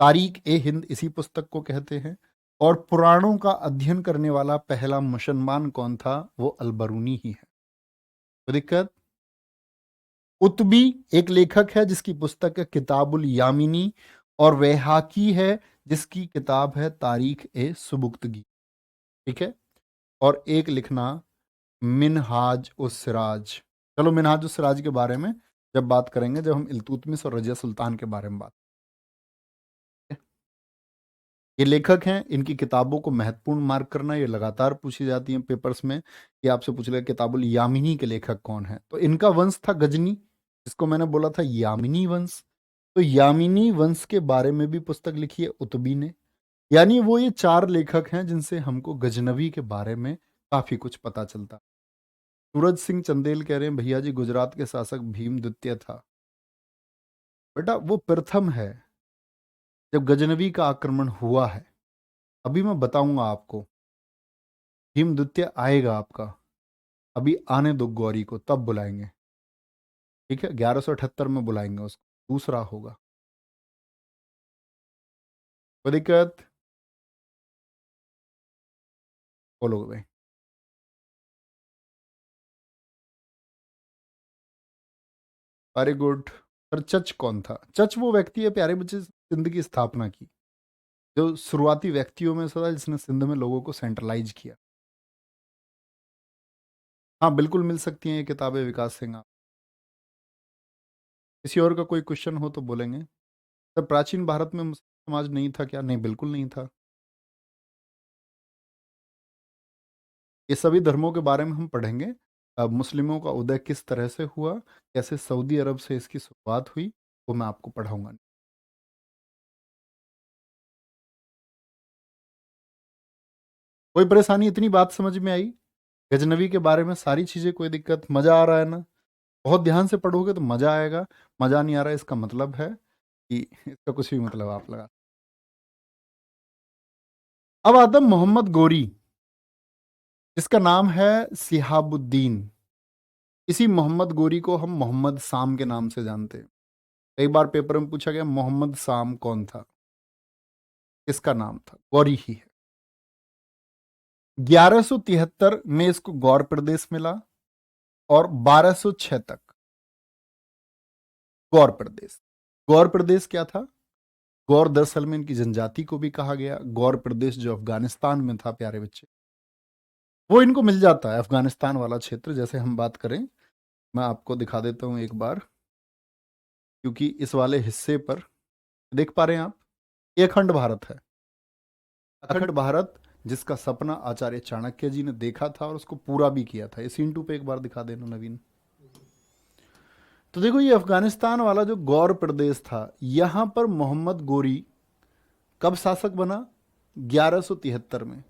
तारीख ए हिंद इसी पुस्तक को कहते हैं। और पुराणों का अध्ययन करने वाला पहला मुसलमान कौन था? वो अल बरूनी ही है। तो दिक्कत, उतबी एक लेखक है जिसकी पुस्तक है किताबुल यामिनी, और वैहाकी है जिसकी किताब है तारीख ए सुबुक्तगी, ठीक है। और एक लिखना मिनहाज उस सिराज। चलो मिनहाज उस सिराज के बारे में जब बात करेंगे, जब हम इल्तुतमिश और रजिया सुल्तान के बारे में बात। ये लेखक हैं, इनकी किताबों को महत्वपूर्ण मार्क करना, ये लगातार पूछी जाती हैं पेपर्स में कि आपसे पूछ लिया किताबुल यामिनी के लेखक कौन है। तो इनका वंश था गजनी, जिसको मैंने बोला था यामिनी वंश। तो यामिनी वंश के बारे में भी पुस्तक लिखी है उतबी ने। यानी वो ये चार लेखक हैं जिनसे हमको गजनवी के बारे में काफी कुछ पता चलता। सूरज सिंह चंदेल कह रहे हैं भैया जी गुजरात के शासक भीम द्वितीय था। बेटा वो प्रथम है जब गजनवी का आक्रमण हुआ है। अभी मैं बताऊंगा आपको, भीम द्वितीय आएगा आपका, अभी आने दो गौरी को, तब बुलाएंगे, ठीक है। 1178 में बुलाएंगे उसको, दूसरा होगा। कोई दिक्कत? बोलोगे भाई? Very good. पर चच कौन था? चच वो व्यक्ति है प्यारे बच्चे, सिंध की स्थापना की, जो शुरुआती व्यक्तियों में से था जिसने सिंध में लोगों को सेंट्रलाइज किया। हाँ बिल्कुल मिल सकती हैं ये किताबें विकास सिंह। किसी और का कोई क्वेश्चन हो तो बोलेंगे। सर प्राचीन भारत में मुस्लिम समाज नहीं था क्या? नहीं, बिल्कुल नहीं था। ये सभी धर्मों के बारे में हम पढ़ेंगे। अब मुस्लिमों का उदय किस तरह से हुआ, कैसे सऊदी अरब से इसकी शुरुआत हुई, वो मैं आपको पढ़ाऊंगा। कोई परेशानी? इतनी बात समझ में आई गजनवी के बारे में सारी चीजें? कोई दिक्कत? मजा आ रहा है ना? बहुत ध्यान से पढ़ोगे तो मजा आएगा। मजा नहीं आ रहा है इसका मतलब है कि इसका कुछ भी मतलब आप लगा। अब आता मोहम्मद गोरी, जिसका नाम है सिहाबुद्दीन। इसी मोहम्मद गोरी को हम मोहम्मद साम के नाम से जानते हैं। कई बार पेपर में पूछा गया मोहम्मद साम कौन था, किसका नाम था? गौरी ही है। 1173 में इसको गौर प्रदेश मिला और 1206 तक गौर प्रदेश। गौर प्रदेश क्या था? गौर दरअसल में इनकी जनजाति को भी कहा गया। गौर प्रदेश जो अफगानिस्तान में था प्यारे बच्चे, वो इनको मिल जाता है, अफगानिस्तान वाला क्षेत्र। जैसे हम बात करें, मैं आपको दिखा देता हूं एक बार, क्योंकि इस वाले हिस्से पर देख पा रहे हैं आप, ये अखंड भारत है। अखंड भारत जिसका सपना आचार्य चाणक्य जी ने देखा था और उसको पूरा भी किया था। ये सीन 2 पे एक बार दिखा देना नवीन। तो देखो ये अफगानिस्तान वाला जो गौर प्रदेश था, यहां पर मोहम्मद गोरी कब शासक बना? 1173 में।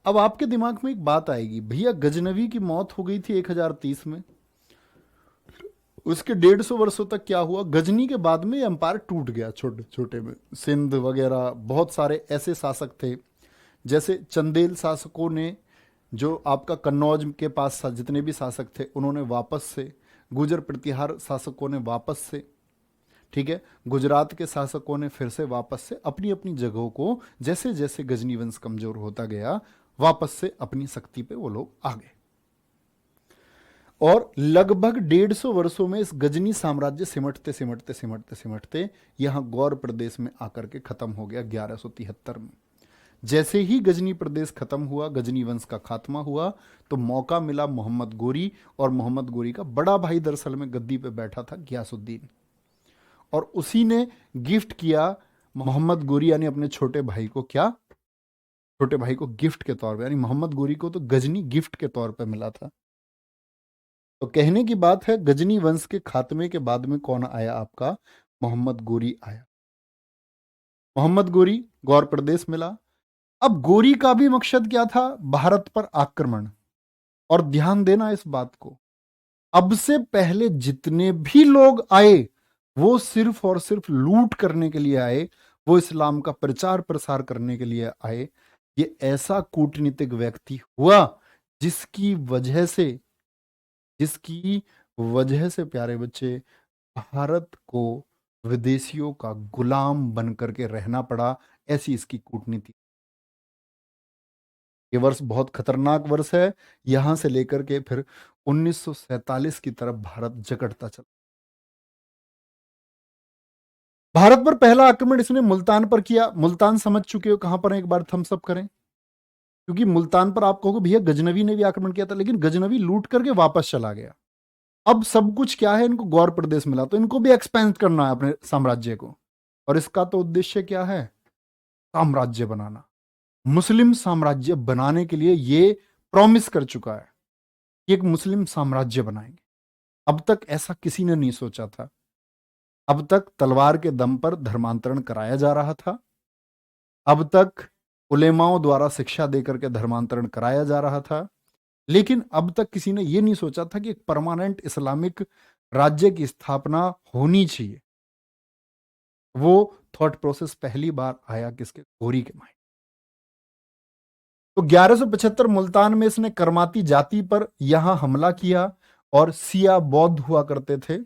अब आपके दिमाग में एक बात आएगी, भैया गजनवी की मौत हो गई थी 1030 में, उसके 150 वर्षों तक क्या हुआ? गजनी के बाद में एम्पायर टूट गया छोटे छोटे में। सिंध वगैरह बहुत सारे ऐसे शासक थे, जैसे चंदेल शासकों ने, जो आपका कन्नौज के पास जितने भी शासक थे उन्होंने वापस से, गुजर प्रतिहार शासकों ने वापस से, ठीक है, गुजरात के शासकों ने फिर से वापस से अपनी अपनी जगहों को, जैसे जैसे गजनी वंश कमजोर होता गया, वापस से अपनी शक्ति पे वो लोग आ गए। और लगभग 150 वर्षों में इस गजनी साम्राज्य सिमटते सिमटते सिमटते सिमटते यहां गौर प्रदेश में आकर के खत्म हो गया 1173 में। जैसे ही गजनी प्रदेश खत्म हुआ, गजनी वंश का खात्मा हुआ, तो मौका मिला मोहम्मद गोरी, और मोहम्मद गोरी का बड़ा भाई दरअसल में गद्दी पे बैठा था, गयासुद्दीन, और उसी ने गिफ्ट किया मोहम्मद गोरी यानी अपने छोटे भाई को, क्या, छोटे भाई को गिफ्ट के तौर पे, यानी मोहम्मद गोरी को तो गजनी गिफ्ट के तौर पे मिला था। तो कहने की बात है, गजनी वंश के खात्मे के बाद में कौन आया आपका? मोहम्मद गोरी आया। मोहम्मद गोरी, गौर प्रदेश मिला। अब गोरी का भी मकसद क्या था? भारत पर आक्रमण। और ध्यान देना इस बात को, अब से पहले जितने भी लोग आए वो सिर्फ और सिर्फ लूट करने के लिए आए, वो इस्लाम का प्रचार प्रसार करने के लिए आए। ये ऐसा कूटनीतिक व्यक्ति हुआ जिसकी वजह से प्यारे बच्चे, भारत को विदेशियों का गुलाम बन करके रहना पड़ा। ऐसी इसकी कूटनीति। ये वर्ष बहुत खतरनाक वर्ष है। यहां से लेकर के फिर 1947 की तरफ भारत जकड़ता चला। भारत पर पहला आक्रमण इसने मुल्तान पर किया। मुल्तान समझ चुके हो कहां पर है, एक बार थम्स अप करें, क्योंकि मुल्तान पर आप कहोगे भैया गजनवी ने भी आक्रमण किया था, लेकिन गजनवी लूट करके वापस चला गया। अब सब कुछ क्या है, इनको गौर प्रदेश मिला, तो इनको भी एक्सपेंड करना है अपने साम्राज्य को। और इसका तो उद्देश्य क्या है? साम्राज्य बनाना। मुस्लिम साम्राज्य बनाने के लिए ये प्रॉमिस कर चुका है कि एक मुस्लिम साम्राज्य बनाएंगे। अब तक ऐसा किसी ने नहीं सोचा था। अब तक तलवार के दम पर धर्मांतरण कराया जा रहा था। अब तक उलेमाओं द्वारा शिक्षा देकर के धर्मांतरण कराया जा रहा था। लेकिन अब तक किसी ने यह नहीं सोचा था कि एक परमानेंट इस्लामिक राज्य की स्थापना होनी चाहिए। वो थॉट प्रोसेस पहली बार आया किसके? गोरी के माइंड। तो 1175 मुल्तान में इसने करमाती जाति पर यहां हमला किया, और सिया बौद्ध हुआ करते थे,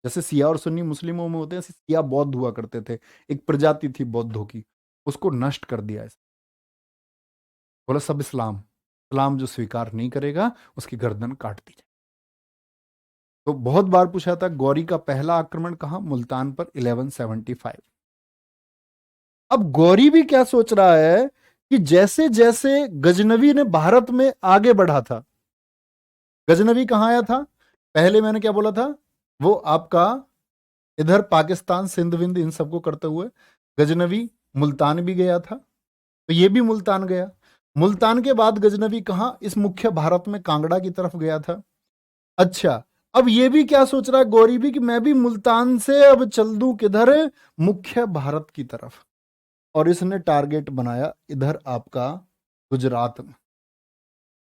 जैसे सिया और सुन्नी मुस्लिमों में होते हैं, ऐसे सिया बौद्ध हुआ करते थे। एक प्रजाति थी बौद्धों की, उसको नष्ट कर दिया इस। बोला सब इस्लाम जो स्वीकार नहीं करेगा उसकी गर्दन काट दी जाए। तो बहुत बार पूछा था, गौरी का पहला आक्रमण कहां? मुल्तान पर 1175। अब गौरी भी क्या सोच रहा है कि जैसे जैसे गजनवी ने भारत में आगे बढ़ा था, गजनवी कहां आया था? पहले मैंने क्या बोला था, वो आपका इधर पाकिस्तान सिंध विंध इन सबको करते हुए गजनवी मुल्तान भी गया था, तो ये भी मुल्तान गया। मुल्तान के बाद गजनवी कहां? इस मुख्य भारत में कांगड़ा की तरफ गया था। अच्छा, अब ये भी क्या सोच रहा है गौरी भी, कि मैं भी मुल्तान से अब चल दूं किधर? मुख्य भारत की तरफ। और इसने टारगेट बनाया इधर आपका गुजरात में।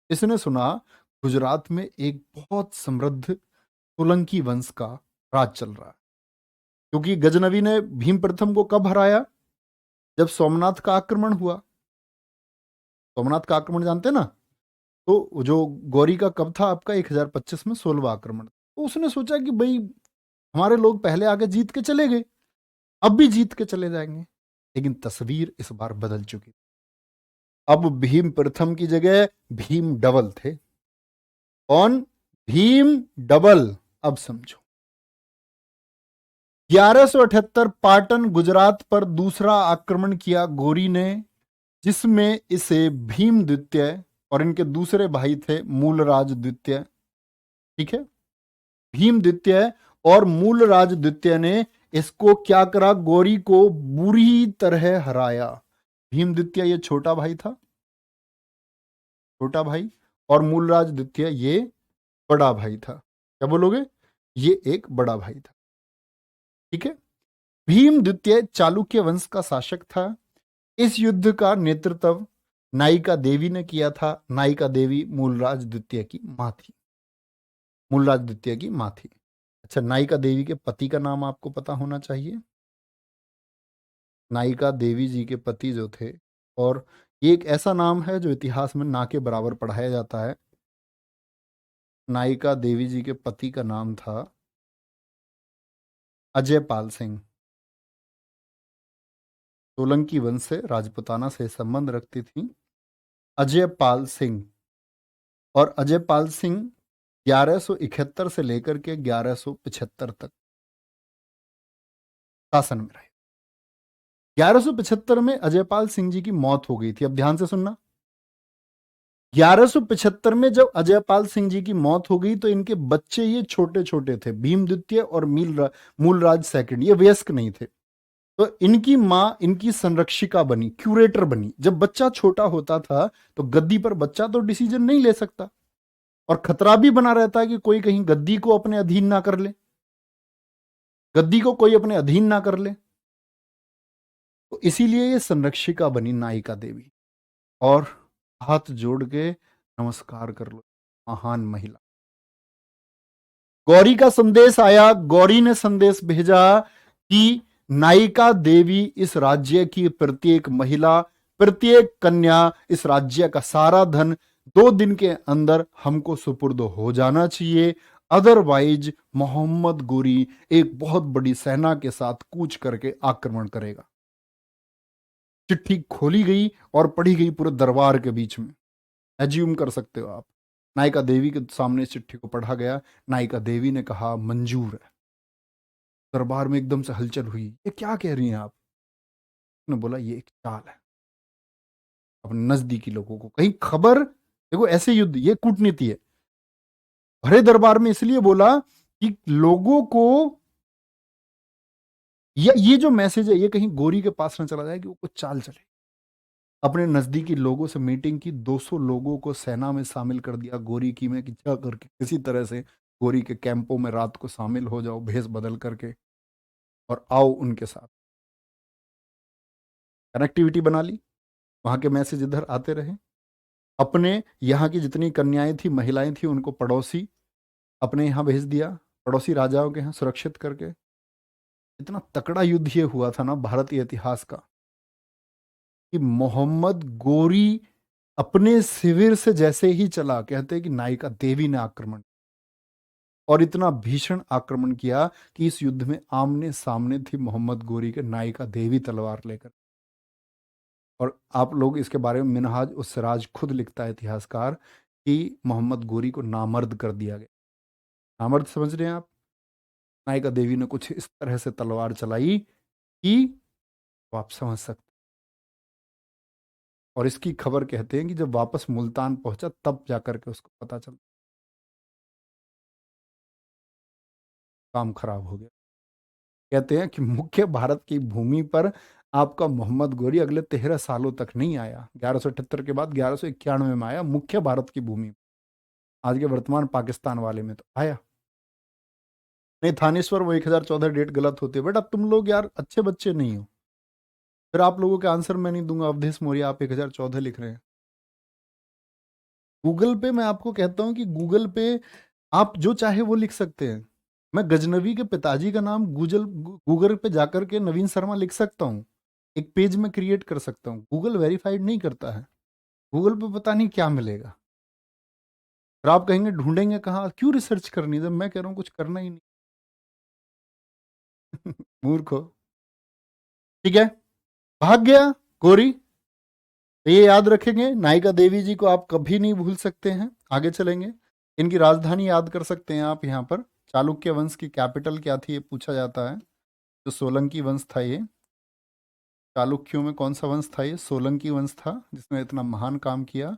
इसने सुना गुजरात में एक बहुत समृद्ध सोलंकी वंश का राज चल रहा है, क्योंकि गजनवी ने भीम प्रथम को कब हराया? जब सोमनाथ का आक्रमण हुआ। सोमनाथ का आक्रमण जानते ना? तो जो गौरी का कब था आपका? 1025 में 16वां आक्रमण। तो उसने सोचा कि भाई हमारे लोग पहले आगे जीत के चले गए, अब भी जीत के चले जाएंगे। लेकिन तस्वीर इस बार बदल चुकी। अब भीम प्रथम की जगह भीम डबल थे। कौन? भीम डबल। अब समझो, 1178 पाटन गुजरात पर दूसरा आक्रमण किया गौरी ने, जिसमें इसे भीम द्वितीय और इनके दूसरे भाई थे मूलराज द्वितीय। ठीक है, भीम द्वितीय और मूलराज द्वितीय ने इसको क्या करा? गौरी को बुरी तरह हराया। भीम द्वितीय ये छोटा भाई था, छोटा भाई, और मूलराज द्वितीय ये बड़ा भाई था। क्या बोलोगे? ये एक बड़ा भाई था। ठीक है, भीम द्वितीय चालुक्य वंश का शासक था। इस युद्ध का नेतृत्व नायिका देवी ने किया था। नायिका देवी मूलराज द्वितीय की मां थी। मूलराज द्वितीय की मां थी। अच्छा, नायिका देवी के पति का नाम आपको पता होना चाहिए। नायिका देवी जी के पति जो थे, और ये एक ऐसा नाम है जो इतिहास में ना के बराबर पढ़ाया जाता है। नायिका देवी जी के पति का नाम था अजय पाल सिंह। सोलंकी वंश से, राजपुताना से संबंध रखती थी अजय पाल सिंह। और अजय पाल सिंह 1171 से लेकर के 1175 तक शासन में रहे। 1175 में अजयपाल सिंह जी की मौत हो गई थी। अब ध्यान से सुनना, 1175 में जब अजयपाल सिंह जी की मौत हो गई तो इनके बच्चे ये छोटे छोटे थे, भीम द्वितीय और मूलराज सेकंड, ये वयस्क नहीं थे। तो इनकी मां इनकी संरक्षिका बनी, क्यूरेटर बनी। जब बच्चा छोटा होता था तो गद्दी पर बच्चा तो डिसीजन नहीं ले सकता, और खतरा भी बना रहता है कि कोई कहीं गद्दी को अपने अधीन ना कर ले, गद्दी को कोई अपने अधीन ना कर ले। तो इसीलिए ये संरक्षिका बनी नायिका देवी। और हाथ जोड़ के नमस्कार कर लो, महान महिला। गौरी का संदेश आया, गौरी ने संदेश भेजा कि नायिका देवी इस राज्य की प्रत्येक महिला, प्रत्येक कन्या, इस राज्य का सारा धन 2 दिन के अंदर हमको सुपुर्द हो जाना चाहिए, अदरवाइज मोहम्मद गोरी एक बहुत बड़ी सेना के साथ कूच करके आक्रमण करेगा। चिट्ठी खोली गई और पढ़ी गई पूरे दरबार के बीच में। एज्यूम कर सकते हो आप, नायिका देवी के सामने इस चिट्ठी को पढ़ा गया। नायिका देवी ने कहा मंजूर है। दरबार में एकदम से हलचल हुई, ये क्या कह रही हैं आप? उसने बोला ये एक चाल है, अपने नजदीकी लोगों को कहीं खबर। देखो ऐसे युद्ध, ये कूटनीति है। भरे दरबार में इसलिए बोला कि लोगों को ये जो मैसेज है ये कहीं गोरी के पास न चला जाए कि वो कुछ चाल चले। अपने नजदीकी लोगों से मीटिंग की, 200 लोगों को सेना में शामिल कर दिया गोरी की में कि जा करके किसी तरह से गोरी के कैंपों में रात को शामिल हो जाओ, भेष बदल करके, और आओ उनके साथ। कनेक्टिविटी बना ली, वहां के मैसेज इधर आते रहे। अपने यहाँ की जितनी कन्याएं थी, महिलाएं थी, उनको पड़ोसी अपने यहाँ भेज दिया, पड़ोसी राजाओं के यहाँ सुरक्षित करके। इतना तकड़ा युद्ध ये हुआ था ना भारतीय इतिहास का, कि मोहम्मद गोरी अपने शिविर से जैसे ही चला, कहते हैं कि नायिका देवी ने आक्रमण, और इतना भीषण आक्रमण किया कि इस युद्ध में आमने सामने थी मोहम्मद गोरी के नायिका देवी तलवार लेकर। और आप लोग इसके बारे में मिनहाज उस सिराज खुद लिखता है इतिहासकार कि मोहम्मद गोरी को नामर्द कर दिया गया। नामर्द समझ रहे हैं आप? नायिका देवी ने कुछ इस तरह से तलवार चलाई कि आप समझ सकते। और इसकी खबर कहते हैं कि जब वापस मुल्तान पहुंचा तब जाकर के उसको पता चला, काम खराब हो गया। कहते हैं कि मुख्य भारत की भूमि पर आपका मोहम्मद गोरी अगले 13 सालों तक नहीं आया। 1178 के बाद 1191 में आया, मुख्य भारत की भूमि, आज के वर्तमान पाकिस्तान वाले में तो आया नहीं। थानेश्वर वो 1014 डेट गलत होती है। बेटा तुम लोग यार अच्छे बच्चे नहीं हो। फिर आप लोगों के आंसर मैं नहीं दूंगा। अवधेश मौर्य आप 1014 लिख रहे हैं। गूगल पे मैं आपको कहता हूं कि गूगल पे आप जो चाहे वो लिख सकते हैं। मैं गजनवी के पिताजी का नाम गूगल पे जाकर के नवीन शर्मा लिख सकता हूँ, एक पेज में क्रिएट कर सकता हूँ। गूगल वेरीफाइड नहीं करता है। गूगल पे पता नहीं क्या मिलेगा। फिर आप कहेंगे ढूंढेंगे कहाँ, क्यों रिसर्च करनी है जब मैं कह रहा हूँ कुछ करना ही नहीं। मूर्ख हो। ठीक है, भाग गया गोरी। तो ये याद रखेंगे, नायिका देवी जी को आप कभी नहीं भूल सकते हैं। आगे चलेंगे, इनकी राजधानी याद कर सकते हैं आप यहाँ पर। चालुक्य वंश की कैपिटल क्या थी ये पूछा जाता है। तो सोलंकी वंश था ये। चालुक्यों में कौन सा वंश था? ये सोलंकी वंश था जिसने इतना महान काम किया।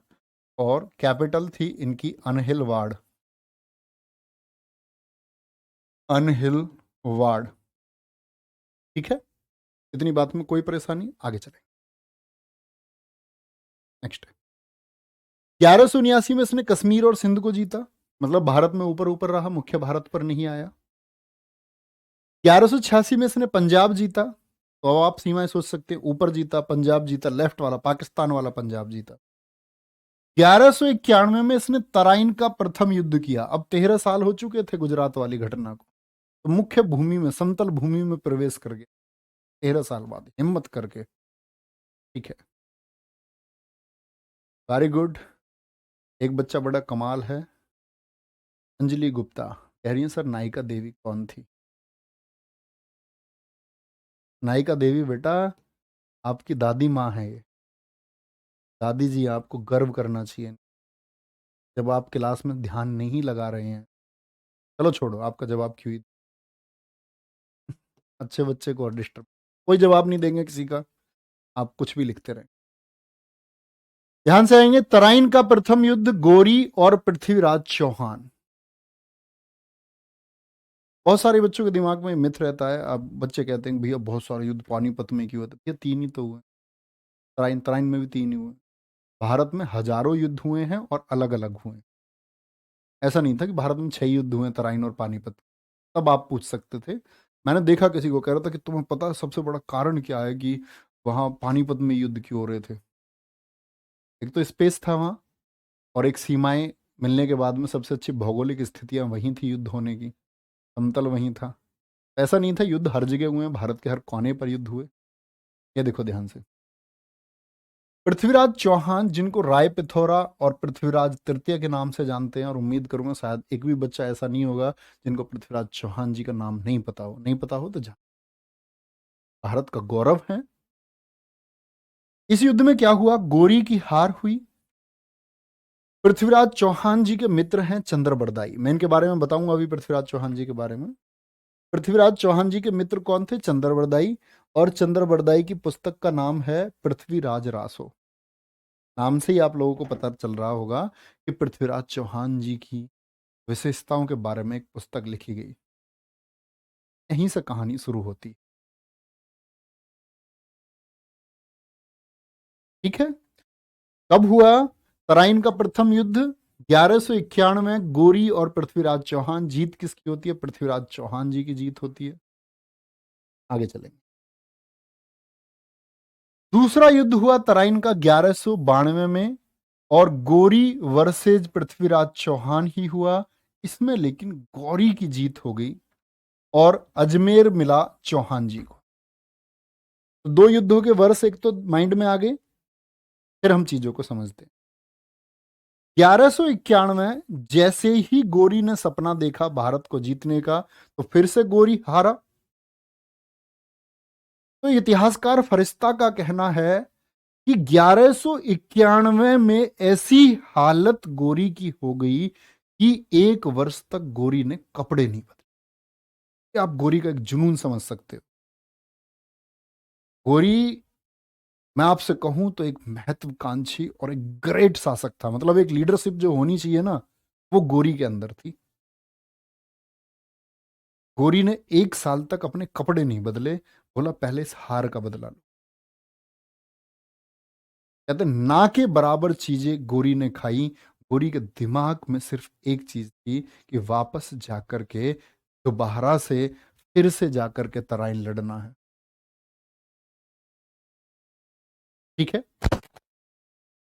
और कैपिटल थी इनकी अनहिलवाड़। अनहिलवाड़। ठीक है, इतनी बात में कोई परेशानी? आगे चलें, नेक्स्ट। 1179 में इसने कश्मीर और सिंध को जीता, मतलब भारत में ऊपर ऊपर रहा, मुख्य भारत पर नहीं आया। 1186 में इसने पंजाब जीता, तो अब आप सीमाएं सोच सकते हैं, ऊपर जीता पंजाब जीता, लेफ्ट वाला पाकिस्तान वाला पंजाब जीता। 1191 में इसने तराइन का प्रथम युद्ध किया। अब 13 साल हो चुके थे गुजरात वाली घटना को, तो मुख्य भूमि में, समतल भूमि में प्रवेश कर गया 13 साल बाद, हिम्मत करके। ठीक है, वेरी गुड। एक बच्चा बड़ा कमाल है। अंजलि गुप्ता कह रही है सर नायिका देवी कौन थी? नायिका देवी बेटा आपकी दादी माँ है ये। दादी जी, आपको गर्व करना चाहिए जब आप क्लास में ध्यान नहीं लगा रहे हैं। चलो छोड़ो, आपका जवाब क्यों ही अच्छे बच्चे को और डिस्टर्ब, कोई जवाब नहीं देंगे किसी का, आप कुछ भी लिखते रहें। ध्यान से आएंगे, तराइन का प्रथम युद्ध गोरी और पृथ्वीराज चौहान। बहुत सारे बच्चों के दिमाग में मिथ रहता है, अब बच्चे कहते हैं भैया बहुत सारे युद्ध पानीपत में क्यों हुए? भैया 3 ही तो हुए, तराइन तराइन में भी 3 ही हुए। भारत में हजारों युद्ध हुए हैं और अलग अलग हुए। ऐसा नहीं था कि भारत में 6 युद्ध हुए तराइन और पानीपत। तब आप पूछ सकते थे। मैंने देखा किसी को कह रहा था कि तुम्हें पता है सबसे बड़ा कारण क्या है कि वहां पानीपत में युद्ध क्यों हो रहे थे? एक तो स्पेस था वहां, और एक सीमाएं मिलने के बाद में सबसे अच्छी भौगोलिक स्थितियां वहीं थी युद्ध होने की, समतल वहीं था। ऐसा नहीं था युद्ध हर जगह हुए हैं, भारत के हर कोने पर युद्ध हुए। ये देखो ध्यान से, पृथ्वीराज चौहान जिनको राय पिथौरा और पृथ्वीराज तृतीय के नाम से जानते हैं, और उम्मीद करूंगा शायद एक भी बच्चा ऐसा नहीं होगा जिनको पृथ्वीराज चौहान जी का नाम नहीं पता हो। नहीं पता हो तो जान, भारत का गौरव है। इस युद्ध में क्या हुआ? गोरी की हार हुई। पृथ्वीराज चौहान जी के मित्र हैं चंद्रबरदाई। मैं इनके बारे में बताऊंगा अभी, पृथ्वीराज चौहान जी के बारे में। पृथ्वीराज चौहान जी के मित्र कौन थे? चंद्रबरदाई। और चंद्रबरदाई की पुस्तक का नाम है पृथ्वीराज रासो। नाम से ही आप लोगों को पता चल रहा होगा कि पृथ्वीराज चौहान जी की विशेषताओं के बारे में एक पुस्तक लिखी गई। यहीं से कहानी शुरू होती। ठीक है, कब हुआ तराइन का प्रथम युद्ध? 1191 गोरी और पृथ्वीराज चौहान। जीत किसकी होती है? पृथ्वीराज चौहान जी की जीत होती है। आगे चलेंगे। दूसरा युद्ध हुआ तराइन का 1192 में, और गोरी वर्सेज पृथ्वीराज चौहान ही हुआ। इसमें लेकिन गौरी की जीत हो गई और अजमेर मिला चौहान जी को। तो 2 युद्धों के वर्ष एक तो माइंड में आ गए, फिर हम चीजों को समझते हैं। 1191 जैसे ही गोरी ने सपना देखा भारत को जीतने का, तो फिर से गोरी हारा। तो इतिहासकार फरिश्ता का कहना है कि 1191 में ऐसी हालत गोरी की हो गई कि 1 वर्ष तक गोरी ने कपड़े नहीं बदले। आप गोरी का एक जुनून समझ सकते हो। गोरी, मैं आपसे कहूं तो एक महत्वाकांक्षी और एक ग्रेट शासक था। मतलब एक लीडरशिप जो होनी चाहिए ना, वो गोरी के अंदर थी। गोरी ने 1 साल तक अपने कपड़े नहीं बदले, बोला पहले इस हार का बदला लो। कहते ना के बराबर चीजें गोरी ने खाई। गोरी के दिमाग में सिर्फ एक चीज थी कि वापस जाकर के दोबारा से फिर से जाकर के तराइन लड़ना है। ठीक है,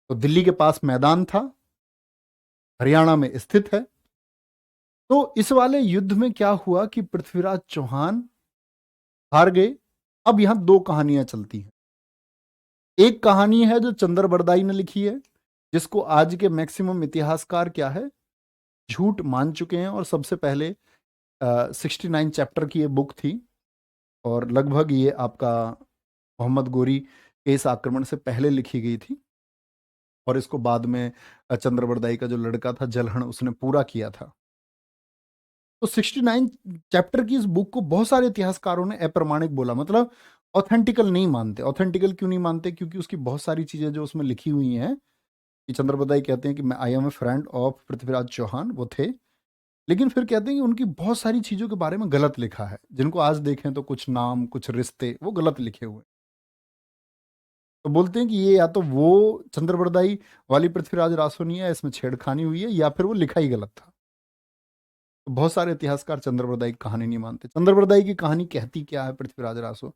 तो दिल्ली के पास मैदान था, हरियाणा में स्थित है। तो इस वाले युद्ध में क्या हुआ कि पृथ्वीराज चौहान हार गए। अब यहां 2 कहानियां चलती हैं। एक कहानी है जो चंद्रबरदाई ने लिखी है, जिसको आज के मैक्सिमम इतिहासकार क्या है, झूठ मान चुके हैं। और सबसे पहले 69 चैप्टर की ये बुक थी, और लगभग ये आपका मोहम्मद गोरी के इस आक्रमण से पहले लिखी गई थी। और इसको बाद में चंद्रबरदाई का जो लड़का था जलहण, उसने पूरा किया था। तो 69 चैप्टर की इस बुक को बहुत सारे इतिहासकारों ने अप्रमाणिक बोला, मतलब ऑथेंटिकल नहीं मानते। ऑथेंटिकल क्यों नहीं मानते? क्योंकि उसकी बहुत सारी चीजें जो उसमें लिखी हुई हैं, कि चंद्रबरदाई कहते हैं कि मैं I am a friend of Prithviraj Chauhan, वो थे। लेकिन फिर कहते हैं कि उनकी बहुत सारी चीजों के बारे में गलत लिखा है, जिनको आज देखें तो कुछ नाम कुछ रिश्ते वो गलत लिखे हुए। तो बोलते हैं कि ये या तो वो चंद्रबरदाई वाली पृथ्वीराज रासो नहीं है, इसमें छेड़खानी हुई है, या फिर वो लिखा ही गलत था। तो बहुत सारे इतिहासकार चंद्रबरदाई की कहानी नहीं मानते। चंद्रबरदाई की कहानी कहती क्या है पृथ्वीराज रासो?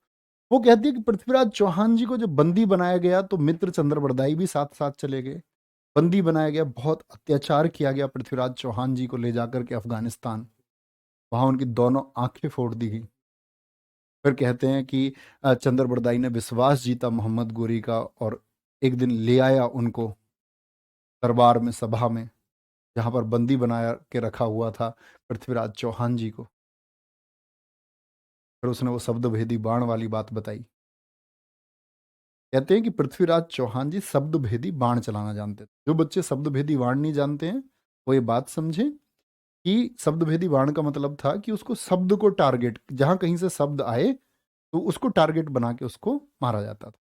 वो कहती है कि पृथ्वीराज चौहान जी को जब बंदी बनाया गया तो मित्र चंद्रबरदाई भी साथ साथ चले गए। बंदी बनाया गया, बहुत अत्याचार किया गया पृथ्वीराज चौहान जी को ले जाकर के अफगानिस्तान। वहां उनकी दोनों आंखें फोड़ दी गई। फिर कहते हैं कि चंद्रबरदाई ने विश्वास जीता मोहम्मद गोरी का, और एक दिन ले आया उनको दरबार में, सभा में, जहां पर बंदी बनाया के रखा हुआ था पृथ्वीराज चौहान जी को। फिर उसने वो शब्द भेदी बाण वाली बात बताई। कहते हैं कि पृथ्वीराज चौहान जी शब्द भेदी बाण चलाना जानते थे। जो बच्चे शब्द भेदी बाण नहीं जानते हैं वो ये बात समझे कि शब्द भेदी बाण का मतलब था कि उसको शब्द को टारगेट, जहां कहीं से शब्द आए तो उसको टारगेट बना के उसको मारा जाता था।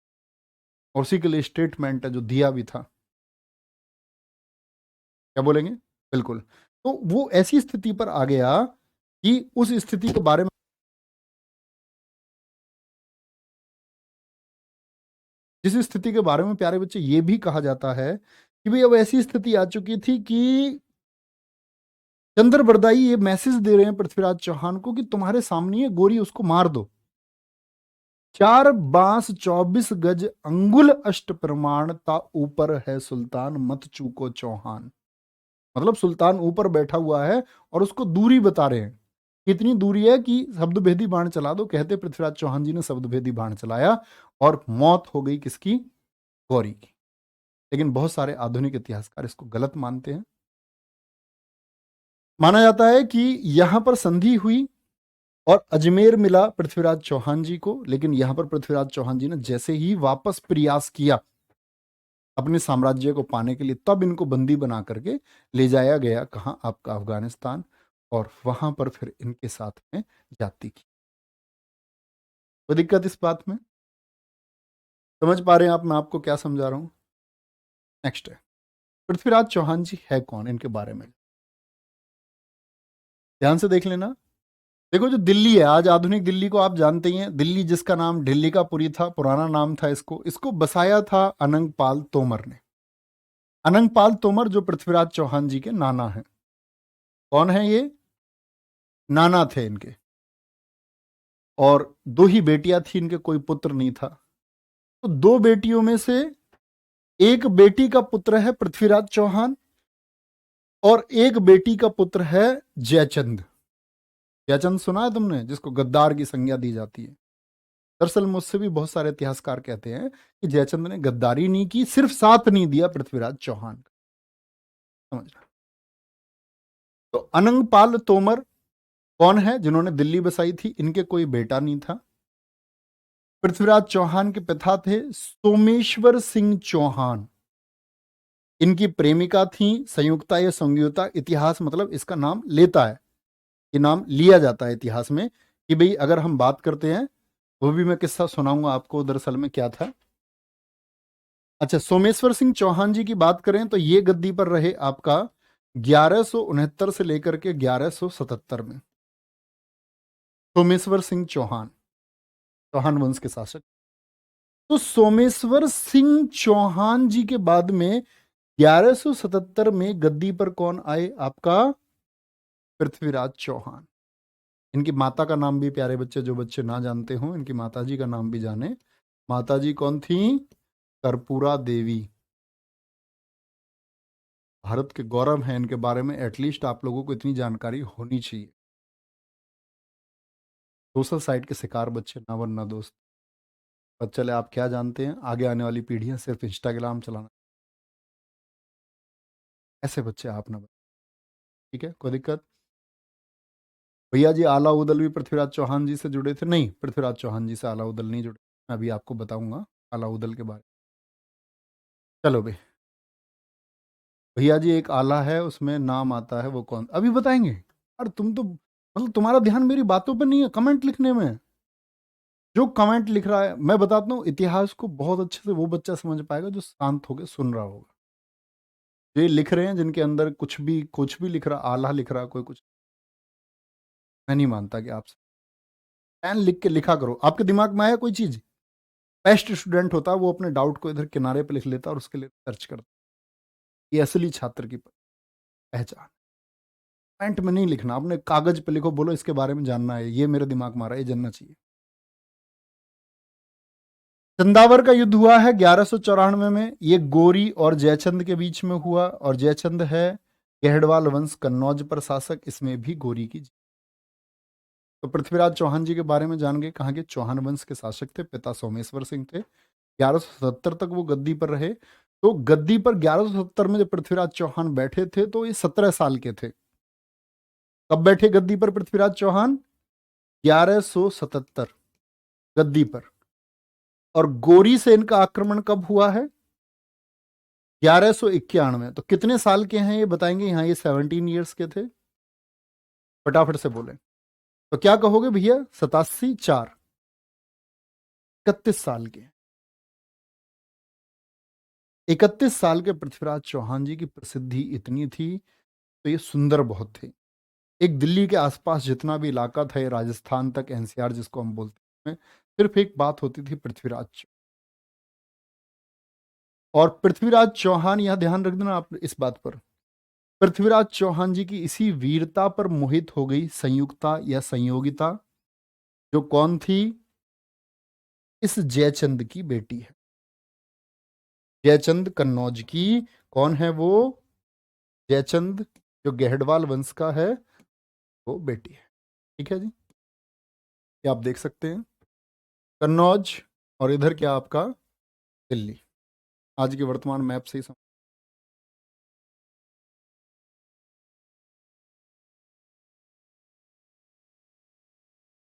और उसी के लिए स्टेटमेंट है जो दिया भी था। क्या बोलेंगे? बिल्कुल। तो वो ऐसी स्थिति पर आ गया कि उस स्थिति के बारे में, जिस स्थिति के बारे में प्यारे बच्चे ये भी कहा जाता है कि भाई अब ऐसी स्थिति आ चुकी थी कि चंद्रबरदाई ये मैसेज दे रहे हैं पृथ्वीराज चौहान को कि तुम्हारे सामने है गोरी, उसको मार दो। 4 बांस 24 गज अंगुल अष्ट प्रमाण ता ऊपर है सुल्तान मत चूको चौहान। मतलब सुल्तान ऊपर बैठा हुआ है और उसको दूरी बता रहे हैं, कितनी दूरी है कि शब्द भेदी बाण चला दो। कहते पृथ्वीराज चौहान जी ने शब्द भेदी बाण चलाया और मौत हो गई किसकी? गौरी की। लेकिन बहुत सारे आधुनिक इतिहासकार इसको गलत मानते हैं। माना जाता है कि यहां पर संधि हुई और अजमेर मिला पृथ्वीराज चौहान जी को, लेकिन यहां पर पृथ्वीराज चौहान जी ने जैसे ही वापस प्रयास किया अपने साम्राज्य को पाने के लिए, तब इनको बंदी बना करके ले जाया गया कहां? आपका अफगानिस्तान। और वहां पर फिर इनके साथ में जाति की। कोई दिक्कत इस बात में? समझ पा रहे हैं आप मैं आपको क्या समझा रहा हूं? नेक्स्ट है, पृथ्वीराज चौहान जी है कौन, इनके बारे में ध्यान से देख लेना। देखो, जो दिल्ली है आज, आधुनिक दिल्ली को आप जानते ही हैं। दिल्ली जिसका नाम ढिल्ली का पुरी था, पुराना नाम था इसको इसको बसाया था अनंगपाल तोमर ने। अनंगपाल तोमर जो पृथ्वीराज चौहान जी के नाना हैं। कौन है ये? नाना थे इनके। और दो ही बेटियां थी इनके, कोई पुत्र नहीं था। तो दो बेटियों में से एक बेटी का पुत्र है पृथ्वीराज चौहान, और एक बेटी का पुत्र है जयचंद। जयचंद सुना है तुमने, जिसको गद्दार की संज्ञा दी जाती है। दरअसल मुझसे भी बहुत सारे इतिहासकार कहते हैं कि जयचंद ने गद्दारी नहीं की, सिर्फ साथ नहीं दिया पृथ्वीराज चौहान का। समझना। तो अनंगपाल तोमर कौन है? जिन्होंने दिल्ली बसाई थी। इनके कोई बेटा नहीं था। पृथ्वीराज चौहान के पिता थे सोमेश्वर सिंह चौहान। इनकी प्रेमिका थी संयुक्ता या संयुक्ता। इतिहास मतलब इसका नाम लेता है, ये नाम लिया जाता है इतिहास में कि भाई अगर हम बात करते हैं, वो भी मैं किस्सा सुनाऊंगा आपको दरअसल में क्या था। अच्छा, सोमेश्वर सिंह चौहान जी की बात करें तो ये गद्दी पर रहे आपका 1169 से लेकर के 1177 में। सोमेश्वर सिंह चौहान, चौहान वंश के शासक। तो सोमेश्वर सिंह चौहान जी के बाद में 1177 में गद्दी पर कौन आए? आपका पृथ्वीराज चौहान। इनकी माता का नाम भी प्यारे बच्चे, जो बच्चे ना जानते हो, इनकी माता जी का नाम भी जाने। माता जी कौन थी? कर्पूरा देवी। भारत के गौरव हैं, इनके बारे में एटलीस्ट आप लोगों को इतनी जानकारी होनी चाहिए। सोशल साइट के शिकार बच्चे ना बनना दोस्त। पता चले आप क्या जानते हैं, आगे आने वाली पीढ़ियां सिर्फ इंस्टाग्राम चलाना। ऐसे बच्चे आप ना बने। ठीक है, कोई दिक्कत? भैया जी आला उदल भी पृथ्वीराज चौहान जी से जुड़े थे? नहीं, पृथ्वीराज चौहान जी से आला उदल नहीं जुड़े। मैं अभी आपको बताऊंगा आला उदल के बारे में। चलो भाई, भैया जी एक आला है, उसमें नाम आता है, वो कौन? अभी बताएंगे। अरे तुम तो मतलब तुम्हारा ध्यान मेरी बातों पर नहीं है, कमेंट लिखने में। जो कमेंट लिख रहा है, मैं बताता हूँ, इतिहास को बहुत अच्छे से वो बच्चा समझ पाएगा जो शांत होकर सुन रहा होगा। ये लिख रहे हैं जिनके अंदर कुछ भी लिख रहा, आला लिख रहा, कोई कुछ। मैं नहीं मानता कि आप पेन लिख के लिखा करो। आपके दिमाग में आया कोई चीज? बेस्ट स्टूडेंट होता है वो अपने डाउट को इधर किनारे पे लिख लेता और उसके लिए सर्च करता। ये असली छात्र की पहचान। पेंट में नहीं लिखना, अपने कागज पे लिखो, बोलो इसके बारे में जानना है, ये मेरे दिमाग में आ रहा है, ये जानना चाहिए। चंदावर का युद्ध हुआ है 1194 में। ये गोरी और जयचंद के बीच में हुआ, और जयचंद है गेहड़वाल वंश कन्नौज पर शासक, इसमें भी गोरी की जीत। तो पृथ्वीराज चौहान जी के बारे में जान गए, कहाँ के चौहान वंश के शासक थे, पिता सोमेश्वर सिंह थे। 1170 तक वो गद्दी पर रहे। तो गद्दी पर 1170 में जब पृथ्वीराज चौहान बैठे थे तो ये 17 साल के थे। कब बैठे गद्दी पर पृथ्वीराज चौहान? 1177 गद्दी पर। और गोरी से इनका आक्रमण कब हुआ है? 1191। तो कितने साल के हैं ये बताएंगे। यहां ये 17 ईयर्स के थे। फटाफट से बोले तो क्या कहोगे भैया? 87 4 31 साल के। 31 साल के पृथ्वीराज चौहान जी की प्रसिद्धि इतनी थी, तो ये सुंदर बहुत थे। एक दिल्ली के आसपास जितना भी इलाका था, ये राजस्थान तक, एनसीआर जिसको हम बोलते हैं, सिर्फ एक बात होती थी, पृथ्वीराज। और पृथ्वीराज चौहान, यहां ध्यान रख देना आप इस बात पर, पृथ्वीराज चौहान जी की इसी वीरता पर मोहित हो गई संयुक्ता या संयोगिता, जो कौन थी? इस जयचंद की बेटी है। जयचंद कन्नौज की कौन है वो? जयचंद जो गेहड़वाल वंश का है, वो बेटी है। ठीक है जी, ये आप देख सकते हैं। कन्नौज, और इधर क्या आपका? दिल्ली। आज के वर्तमान मैप से ही समझ।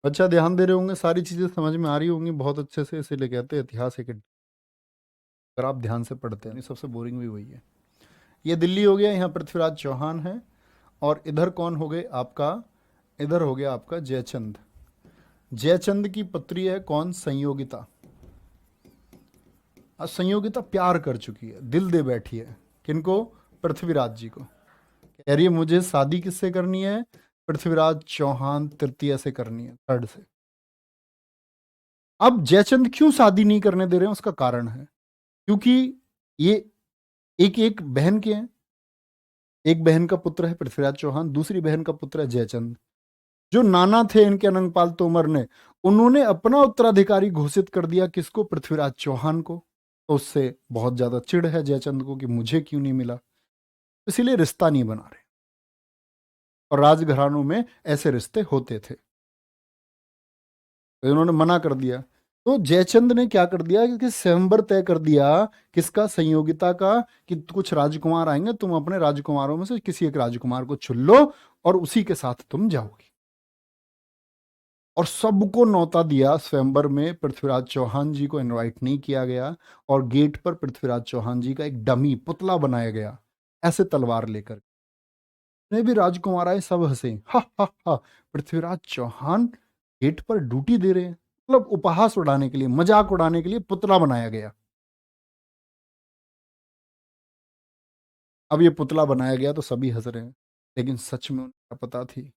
अच्छा, ध्यान दे रहे होंगे, सारी चीजें समझ में आ रही होंगी बहुत अच्छे से, इसीलिए कहते हैं इतिहास एक, अगर आप ध्यान से पढ़ते हैं। सबसे बोरिंग भी वही है। ये दिल्ली हो गया, यहाँ पृथ्वीराज चौहान है। और इधर कौन हो गए आपका? इधर हो गया आपका जयचंद। जयचंद की पुत्री है कौन? संयोगिता। आज संयोगिता प्यार कर चुकी है, दिल दे बैठी है। किनको? पृथ्वीराज जी को। कह रही है मुझे शादी किससे करनी है? पृथ्वीराज चौहान तृतीय से करनी है, थर्ड से। अब जयचंद क्यों शादी नहीं करने दे रहे हैं, उसका कारण है, क्योंकि ये एक एक बहन के हैं। एक बहन का पुत्र है पृथ्वीराज चौहान, दूसरी बहन का पुत्र है जयचंद। जो नाना थे इनके अनंगपाल तोमर ने, उन्होंने अपना उत्तराधिकारी घोषित कर दिया, किसको? पृथ्वीराज चौहान को। तो उससे बहुत ज्यादा चिढ़ है जयचंद को कि मुझे क्यों नहीं मिला, इसीलिए रिश्ता नहीं बना रहे। और राजघरानों में ऐसे रिश्ते होते थे, तो इन्होंने मना कर दिया। तो जयचंद ने क्या कर दिया कि स्वयंवर तय कर दिया, किसका? संयोगिता का, कि कुछ राजकुमार आएंगे, तुम अपने राजकुमारों में से किसी एक राजकुमार को चुन लो और उसी के साथ तुम जाओगी। और सबको न्योता दिया स्वयंवर में, पृथ्वीराज चौहान जी को इनवाइट नहीं किया गया। और गेट पर पृथ्वीराज चौहान जी का एक डमी पुतला बनाया गया, ऐसे तलवार लेकर। जितने भी राजकुमार आए सब हंसे, हा हा हा, पृथ्वीराज चौहान गेट पर ड्यूटी दे रहे हैं। मतलब उपहास उड़ाने के लिए, मजाक उड़ाने के लिए पुतला बनाया गया। अब ये पुतला बनाया गया तो सभी हंस रहे हैं, लेकिन सच में उन्हें क्या पता थी।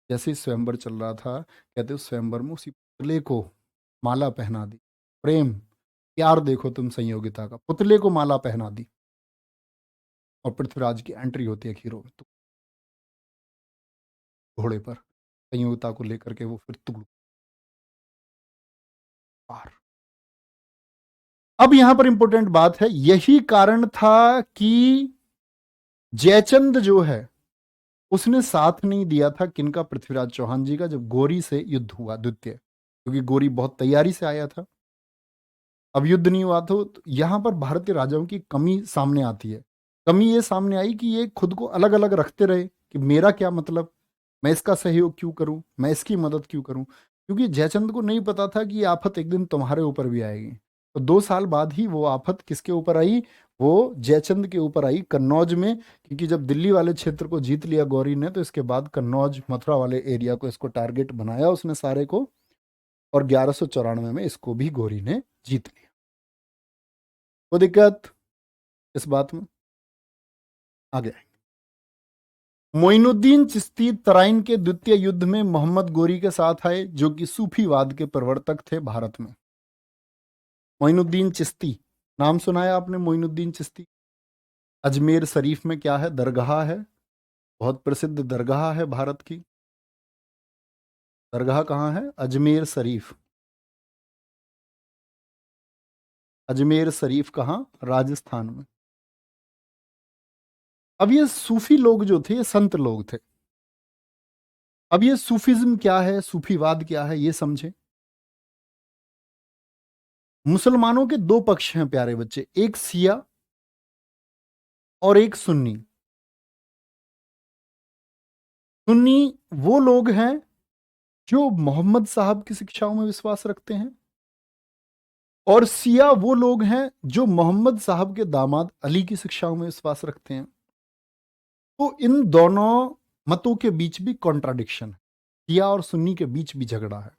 जैसे ही स्वयंवर चल रहा था, कहते उस स्वयंवर में उसी पुतले को माला पहना दी। प्रेम प्यार देखो तुम संयोगिता का, पुतले को माला पहना दी। और पृथ्वीराज की एंट्री होती है हीरो में, तो घोड़े पर संयोगिता को लेकर के वो फिर तुगलक पार। अब यहां पर इंपॉर्टेंट बात है, यही कारण था कि जयचंद जो है उसने साथ नहीं दिया था किनका? पृथ्वीराज चौहान जी का, जब गोरी से युद्ध हुआ द्वितीय, क्योंकि गोरी बहुत तैयारी से आया था। अब युद्ध नहीं हुआ तो यहां पर भारतीय राजाओं की कमी सामने आती है। कमी ये सामने आई कि ये खुद को अलग अलग रखते रहे, कि मेरा क्या मतलब, मैं इसका सहयोग क्यों करूं, मैं इसकी मदद क्यों करूं। क्योंकि जयचंद को नहीं पता था कि ये आफत एक दिन तुम्हारे ऊपर भी आएगी। तो 2 साल बाद ही वो आफत किसके ऊपर आई? वो जयचंद के ऊपर आई, कन्नौज में। क्योंकि जब दिल्ली वाले क्षेत्र को जीत लिया गौरी ने, तो इसके बाद कन्नौज मथुरा वाले एरिया को इसको टारगेट बनाया उसने सारे को। और 1194 में इसको भी गौरी ने जीत लिया। कोई दिक्कत इस बात में? आगे मोइनुद्दीन चिश्ती तराइन के द्वितीय युद्ध में मोहम्मद गोरी के साथ आए, जो कि सूफीवाद के प्रवर्तक थे भारत में। मोइनुद्दीन चिश्ती, नाम सुना है आपने? मोइनुद्दीन चिश्ती अजमेर शरीफ में क्या है? दरगाह है, बहुत प्रसिद्ध दरगाह है भारत की। दरगाह कहाँ है? अजमेर शरीफ। अजमेर शरीफ कहाँ? राजस्थान में। अब ये सूफी लोग जो थे, ये संत लोग थे। अब ये सूफिज्म क्या है, सूफीवाद क्या है, ये समझें। मुसलमानों के दो पक्ष हैं प्यारे बच्चे, एक शिया और एक सुन्नी। सुन्नी वो लोग हैं जो मोहम्मद साहब की शिक्षाओं में विश्वास रखते हैं, और शिया वो लोग हैं जो मोहम्मद साहब के दामाद अली की शिक्षाओं में विश्वास रखते हैं। तो इन दोनों मतों के बीच भी कॉन्ट्राडिक्शन है, शिया और सुन्नी के बीच भी झगड़ा है।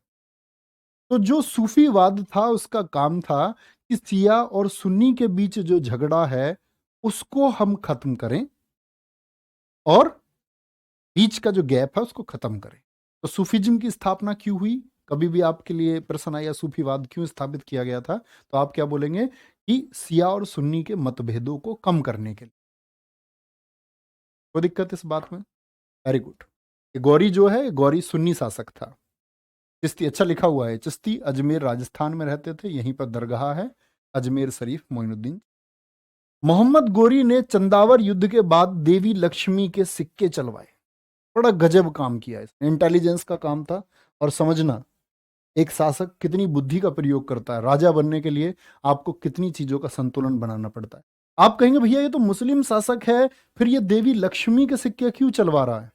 तो जो सूफीवाद था उसका काम था कि शिया और सुन्नी के बीच जो झगड़ा है उसको हम खत्म करें और बीच का जो गैप है उसको खत्म करें। तो सूफीज्म की स्थापना क्यों हुई? कभी भी आपके लिए प्रश्न आया सूफीवाद क्यों स्थापित किया गया था, तो आप क्या बोलेंगे कि शिया और सुन्नी के मतभेदों को कम करने के लिए। कोई दिक्कत इस बात में? Very good. गौरी जो है, गौरी सुन्नी शासक था। चिश्ती, अच्छा लिखा हुआ है, चिश्ती अजमेर राजस्थान में रहते थे, यहीं पर दरगाह है अजमेर शरीफ मोइनुद्दीन। मोहम्मद गोरी ने चंदावर युद्ध के बाद देवी लक्ष्मी के सिक्के चलवाए। बड़ा गजब काम किया इसने, इंटेलिजेंस का काम था। और समझना एक शासक कितनी बुद्धि का प्रयोग करता है, राजा बनने के लिए आपको कितनी चीजों का संतुलन बनाना पड़ता है। आप कहेंगे भैया ये तो मुस्लिम शासक है, फिर ये देवी लक्ष्मी के सिक्के क्यों चलवा रहा है?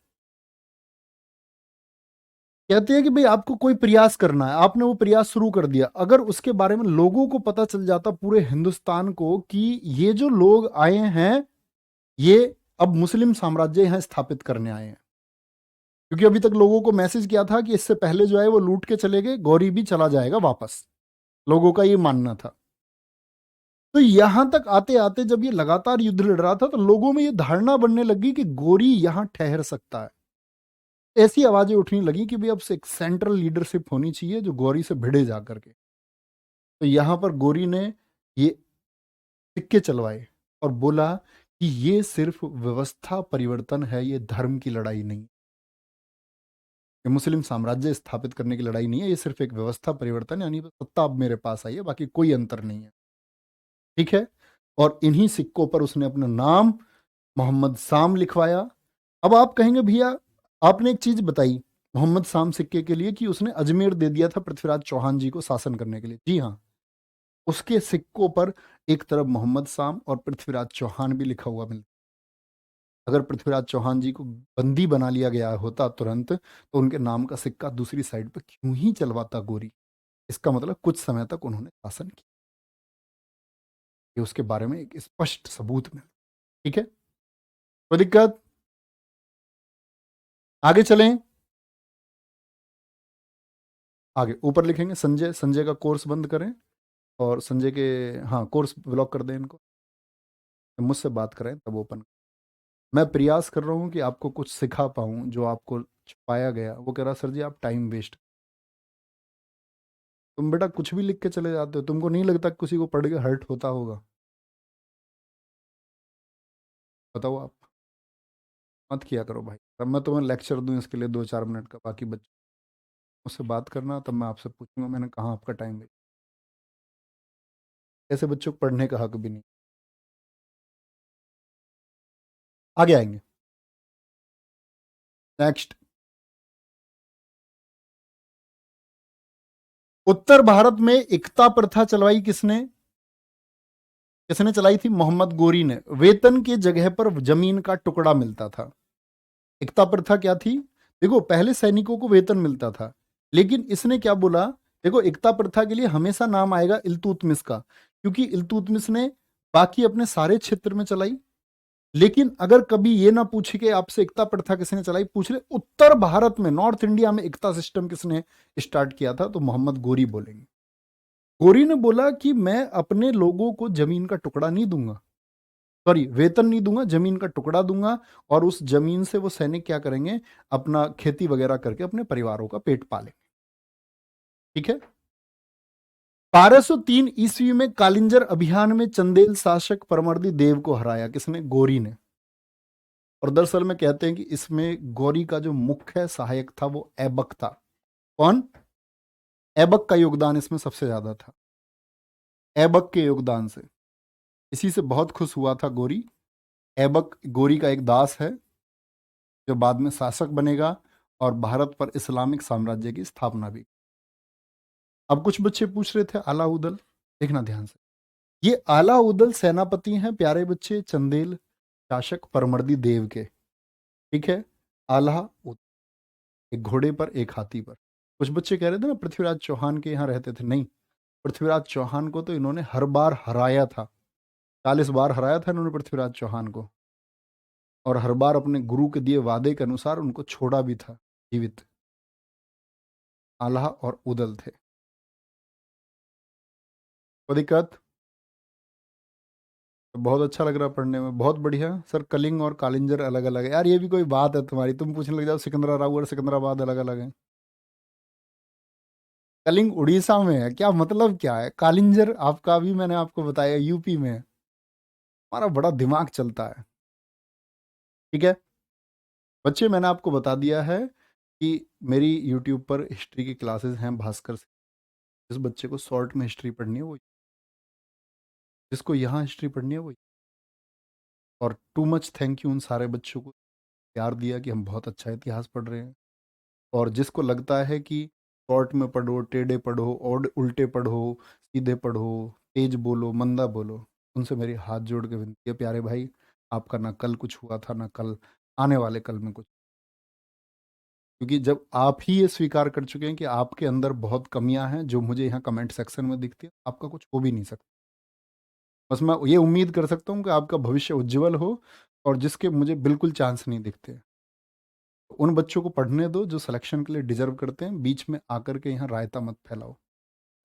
कहते हैं कि भाई आपको कोई प्रयास करना है, आपने वो प्रयास शुरू कर दिया, अगर उसके बारे में लोगों को पता चल जाता पूरे हिंदुस्तान को कि ये जो लोग आए हैं ये अब मुस्लिम साम्राज्य यहां स्थापित करने आए हैं, क्योंकि अभी तक लोगों को मैसेज किया था कि इससे पहले जो है वो लूट के चले गए, गौरी भी चला जाएगा वापस, लोगों का ये मानना था। तो यहां तक आते आते जब ये लगातार युद्ध लड़ रहा था तो लोगों में ये धारणा बनने लगी कि गौरी यहां ठहर सकता है। ऐसी आवाजें उठने लगी कि भाई अब से एक सेंट्रल लीडरशिप होनी चाहिए जो गौरी से भिड़े जा करके। तो यहां पर गौरी ने ये सिक्के चलवाए और बोला कि ये सिर्फ व्यवस्था परिवर्तन है, ये धर्म की लड़ाई नहीं, ये मुस्लिम साम्राज्य स्थापित करने की लड़ाई नहीं है, ये सिर्फ एक व्यवस्था परिवर्तन है, यानी सत्ता अब मेरे पास आई है, बाकी कोई अंतर नहीं है। ठीक है। और इन्हीं सिक्कों पर उसने अपना नाम मोहम्मद शाम लिखवाया। अब आप कहेंगे भैया आपने एक चीज बताई मोहम्मद शाम सिक्के के लिए कि उसने अजमेर दे दिया था पृथ्वीराज चौहान जी को शासन करने के लिए। जी हाँ, उसके सिक्कों पर एक तरफ मोहम्मद शाम और पृथ्वीराज चौहान भी लिखा हुआ मिलता। अगर पृथ्वीराज चौहान जी को बंदी बना लिया गया होता तुरंत, तो उनके नाम का सिक्का दूसरी साइड पर क्यों ही चलवाता गोरी? इसका मतलब कुछ समय तक उन्होंने शासन किया, ये उसके बारे में एक स्पष्ट सबूत मिला। ठीक है, कोई दिक्कत? आगे चलें, आगे ऊपर लिखेंगे संजय, संजय का कोर्स बंद करें और संजय के, हाँ कोर्स ब्लॉक कर दें इनको, मुझसे बात करें तब ओपन। मैं प्रयास कर रहा हूँ कि आपको कुछ सिखा पाऊँ, जो आपको छुपाया गया। वो कह रहा सर जी आप टाइम वेस्ट, तुम बेटा कुछ भी लिख के चले जाते हो, तुमको नहीं लगता किसी को पढ़ के हर्ट होता होगा? बताओ आप, मत किया करो भाई। तब मैं तुम्हें लेक्चर दूं इसके लिए 2-4 मिनट का, बाकी बच्चों मुझसे बात करना तब मैं आपसे पूछूंगा मैंने कहाँ आपका टाइम वेस्ट। ऐसे बच्चों को पढ़ने का हक भी नहीं। आगे आएंगे, नेक्स्ट। उत्तर भारत में एकता प्रथा चलवाई किसने? किसने चलाई थी? मोहम्मद गोरी ने। वेतन की जगह पर जमीन का टुकड़ा मिलता था। एकता प्रथा क्या थी? देखो पहले सैनिकों को वेतन मिलता था, लेकिन इसने क्या बोला, देखो एकता प्रथा के लिए हमेशा नाम आएगा इल्तुतमिश का, क्योंकि इल्तुतमिश ने बाकी अपने सारे क्षेत्र में चलाई। लेकिन अगर कभी ये ना पूछे कि आपसे एकता प्रथा किसने चलाई, पूछ ले उत्तर भारत में, नॉर्थ इंडिया में एकता सिस्टम किसने स्टार्ट किया था, तो मोहम्मद गोरी बोलेंगे। गोरी ने बोला कि मैं अपने लोगों को जमीन का टुकड़ा नहीं दूंगा, सॉरी वेतन नहीं दूंगा, जमीन का टुकड़ा दूंगा, और उस जमीन से वो सैनिक क्या करेंगे, अपना खेती वगैरह करके अपने परिवारों का पेट पालेंगे। ठीक है। 1203 ईस्वी में कालिंजर अभियान में चंदेल शासक परमर्दी देव को हराया किसने? गोरी ने। और दरअसल में कहते हैं कि इसमें गौरी का जो मुख्य सहायक था वो ऐबक था। कौन? ऐबक का योगदान इसमें सबसे ज्यादा था। ऐबक के योगदान से। इसी से बहुत खुश हुआ था गोरी। ऐबक गोरी का एक दास है जो बाद में शासक बनेगा और भारत पर इस्लामिक साम्राज्य की स्थापना भी। अब कुछ बच्चे पूछ रहे थे आला उदल, देखना ध्यान से। ये आला उदल सेनापति हैं प्यारे बच्चे, चंदेल शासक परमर्दी देव के। ठीक है, आला उदल, एक घोड़े पर एक हाथी पर। कुछ बच्चे कह रहे थे ना पृथ्वीराज चौहान के यहाँ रहते थे, नहीं, पृथ्वीराज चौहान को तो इन्होंने हर बार हराया था। 40 बार हराया था इन्होंने पृथ्वीराज चौहान को, और हर बार अपने गुरु के दिए वादे के अनुसार उनको छोड़ा भी था जीवित। आल्हा और उदल थे। कोई दिक्कत? तो बहुत अच्छा लग रहा पढ़ने में, बहुत बढ़िया सर। कलिंग और कालिंजर अलग अलग है यार, ये भी कोई बात है तुम्हारी? तुम पूछने लग जाओ सिकंदराबाद और सिकंदराबाद अलग अलग है। कलिंग उड़ीसा में है, क्या मतलब क्या है? कालिंजर आपका भी मैंने आपको बताया यूपी में है। हमारा बड़ा दिमाग चलता है। ठीक है बच्चे, मैंने आपको बता दिया है कि मेरी यूट्यूब पर हिस्ट्री की क्लासेस हैं भास्कर से। जिस बच्चे को शॉर्ट में हिस्ट्री पढ़नी है वो, जिसको यहाँ हिस्ट्री पढ़नी है वो। और टू मच थैंक यू उन सारे बच्चों को, प्यार दिया कि हम बहुत अच्छा इतिहास पढ़ रहे हैं। और जिसको लगता है कि शॉर्ट में पढ़ो, टेढ़े पढ़ो और उल्टे पढ़ो, सीधे पढ़ो, तेज बोलो, मंदा बोलो, उनसे मेरी हाथ जोड़ के विनती है प्यारे भाई, आपका ना कल कुछ हुआ था ना कल आने वाले कल में कुछ। क्योंकि जब आप ही ये स्वीकार कर चुके हैं कि आपके अंदर बहुत कमियां हैं जो मुझे यहाँ कमेंट सेक्शन में दिखती है, आपका कुछ हो भी नहीं सकता। बस मैं ये उम्मीद कर सकता हूँ कि आपका भविष्य उज्जवल हो, और जिसके मुझे बिल्कुल चांस नहीं दिखते। उन बच्चों को पढ़ने दो जो सिलेक्शन के लिए डिजर्व करते हैं, बीच में आकर के यहाँ रायता मत फैलाओ।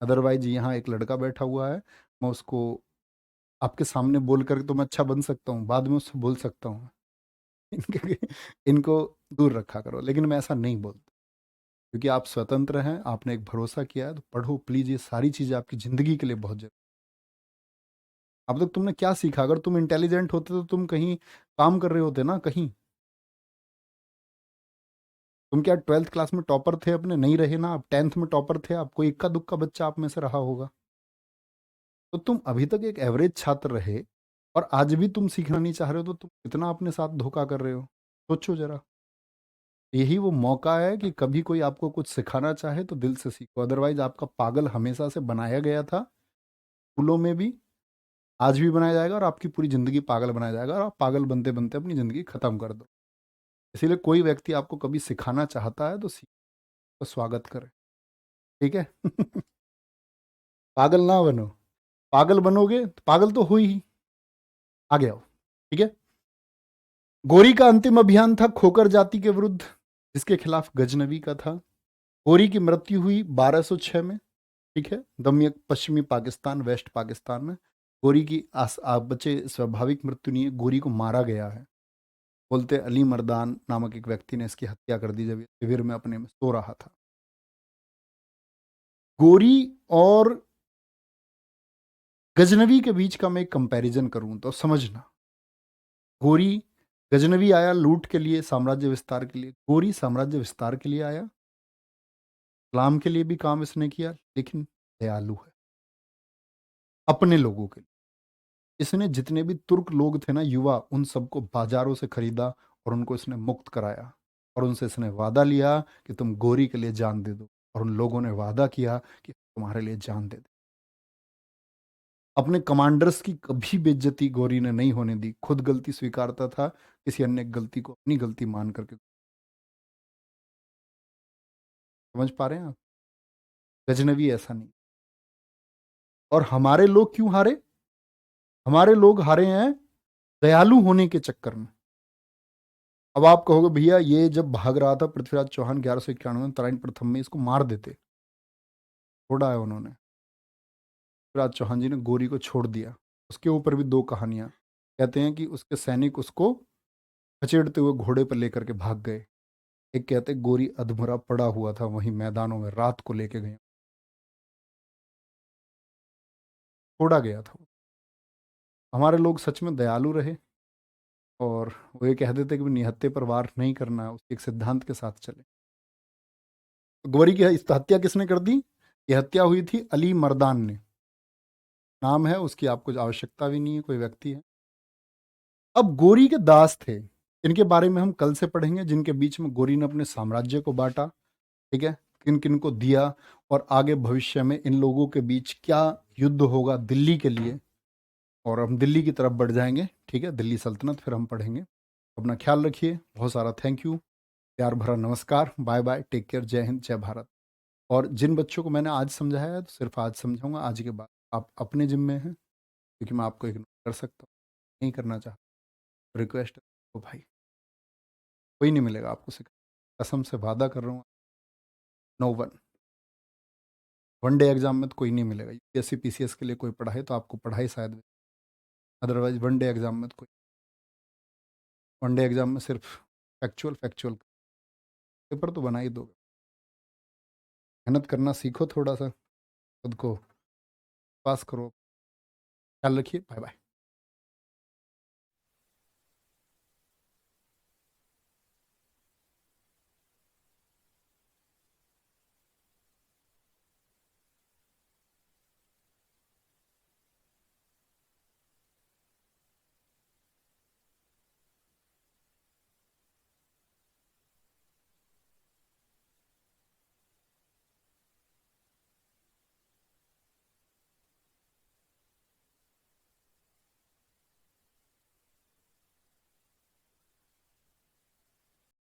अदरवाइज यहाँ एक लड़का बैठा हुआ है, मैं उसको आपके सामने बोल करके तो मैं अच्छा बन सकता हूँ, बाद में उससे बोल सकता हूँ इनके इनको दूर रखा करो, लेकिन मैं ऐसा नहीं बोलता। क्योंकि आप स्वतंत्र हैं, आपने एक भरोसा किया है, तो पढ़ो प्लीज़। ये सारी चीज़ें आपकी ज़िंदगी के लिए बहुत जरूरी। अब तक तुमने क्या सीखा? अगर तुम इंटेलिजेंट होते तो तुम कहीं काम कर रहे होते ना, कहीं। तुम क्या 12th क्लास में टॉपर थे अपने? नहीं रहे ना। आप 10th में टॉपर थे, आपको इक्का दुक्का बच्चा आप में से रहा होगा। तो तुम अभी तक एक एवरेज छात्र रहे, और आज भी तुम सीखना नहीं चाह रहे हो, तो तुम कितना अपने साथ धोखा कर रहे हो? सोचो जरा। यही वो मौका है कि कभी कोई आपको कुछ सिखाना चाहे तो दिल से सीखो, अदरवाइज आपका पागल हमेशा से बनाया गया था, स्कूलों में भी, आज भी बनाया जाएगा, और आपकी पूरी ज़िंदगी पागल बनाया जाएगा, और आप पागल बनते बनते अपनी ज़िंदगी ख़त्म कर दो। इसीलिए कोई व्यक्ति आपको कभी सिखाना चाहता है तो सीख, तो स्वागत करें। ठीक है पागल ना बनो। पागल बनोगे तो पागल तो हो ही। आगे आओ। ठीक है, गोरी का अंतिम अभियान था खोकर जाति के विरुद्ध, जिसके खिलाफ गजनवी का था। गोरी की मृत्यु हुई 1206 में। ठीक है, दमियक पश्चिमी पाकिस्तान, वेस्ट पाकिस्तान में। गोरी की बच्चे स्वाभाविक मृत्यु नहीं है, गोरी को मारा गया है। बोलते अली मर्दान नामक एक व्यक्ति ने इसकी हत्या कर दी जब ये शिविर में अपने में सो रहा था। गोरी और गजनवी के बीच का मैं एक कंपैरिजन करूं तो समझना। गोरी, गजनवी आया लूट के लिए, साम्राज्य विस्तार के लिए। गोरी साम्राज्य विस्तार के लिए आया, इस्लाम के लिए भी काम इसने किया, लेकिन दयालु है अपने लोगों के लिए। इसने जितने भी तुर्क लोग थे ना, युवा, उन सबको बाजारों से खरीदा और उनको इसने मुक्त कराया। और उनसे इसने वादा लिया कि तुम गोरी के लिए जान दे दो, और उन लोगों ने वादा किया कि तुम्हारे लिए जान दे दे। अपने कमांडर्स की कभी बेइज्जती गोरी ने नहीं होने दी, खुद गलती स्वीकारता था, किसी अन्य गलती को अपनी गलती मान करके। समझ पा रहे हैं आप? गजनवी ऐसा नहीं। और हमारे लोग क्यों हारे? हमारे लोग हारे हैं दयालु होने के चक्कर में। अब आप कहोगे भैया ये जब भाग रहा था पृथ्वीराज चौहान 1191 में तराइन प्रथम में, इसको मार देते। छोड़ा है उन्होंने। पृथ्वीराज चौहान जी ने गोरी को छोड़ दिया। उसके ऊपर भी दो कहानियां। कहते हैं कि उसके सैनिक उसको खचेड़ते हुए घोड़े पर लेकर के भाग गए। एक कहते गोरी अधमरा पड़ा हुआ था वहीं मैदानों में, रात को लेके गए, छोड़ा गया था। हमारे लोग सच में दयालु रहे, और वो ये कह देते कि निहत्थे पर वार नहीं करना है, उसके एक सिद्धांत के साथ चले। तो गोरी की हत्या किसने कर दी? ये हत्या हुई थी अली मर्दान ने। नाम है, उसकी आपको आवश्यकता भी नहीं है, कोई व्यक्ति है। अब गोरी के दास थे, इनके बारे में हम कल से पढ़ेंगे, जिनके बीच में गोरी ने अपने साम्राज्य को बांटा, ठीक है, किन किन को दिया, और आगे भविष्य में इन लोगों के बीच क्या युद्ध होगा दिल्ली के लिए, और हम दिल्ली की तरफ बढ़ जाएंगे, ठीक है, दिल्ली सल्तनत फिर हम पढ़ेंगे। अपना ख्याल रखिए, बहुत सारा थैंक यू, प्यार भरा नमस्कार, बाय बाय, टेक केयर, जय हिंद, जय भारत। और जिन बच्चों को मैंने आज समझाया है तो सिर्फ आज समझाऊंगा, आज के बाद आप अपने जिम्मे हैं, क्योंकि मैं आपको इग्नोर कर सकता हूँ, नहीं करना चाहता, रिक्वेस्ट है भाई, कोई नहीं मिलेगा आपको सिखा, कसम से वादा कर रहा हूँ, नो वन। वनडे एग्जाम में तो कोई नहीं मिलेगा, यूपीएससी पीसीएस के लिए कोई पढ़ाई तो आपको पढ़ाई शायद, अदरवाइज वनडे एग्जाम में तो कोई, वनडे एग्जाम में सिर्फ फैक्चुअल फैक्चुअल पेपर तो बना ही दोगे। मेहनत करना सीखो, थोड़ा सा खुद को पास करो, ख्याल रखिए, बाय बाय।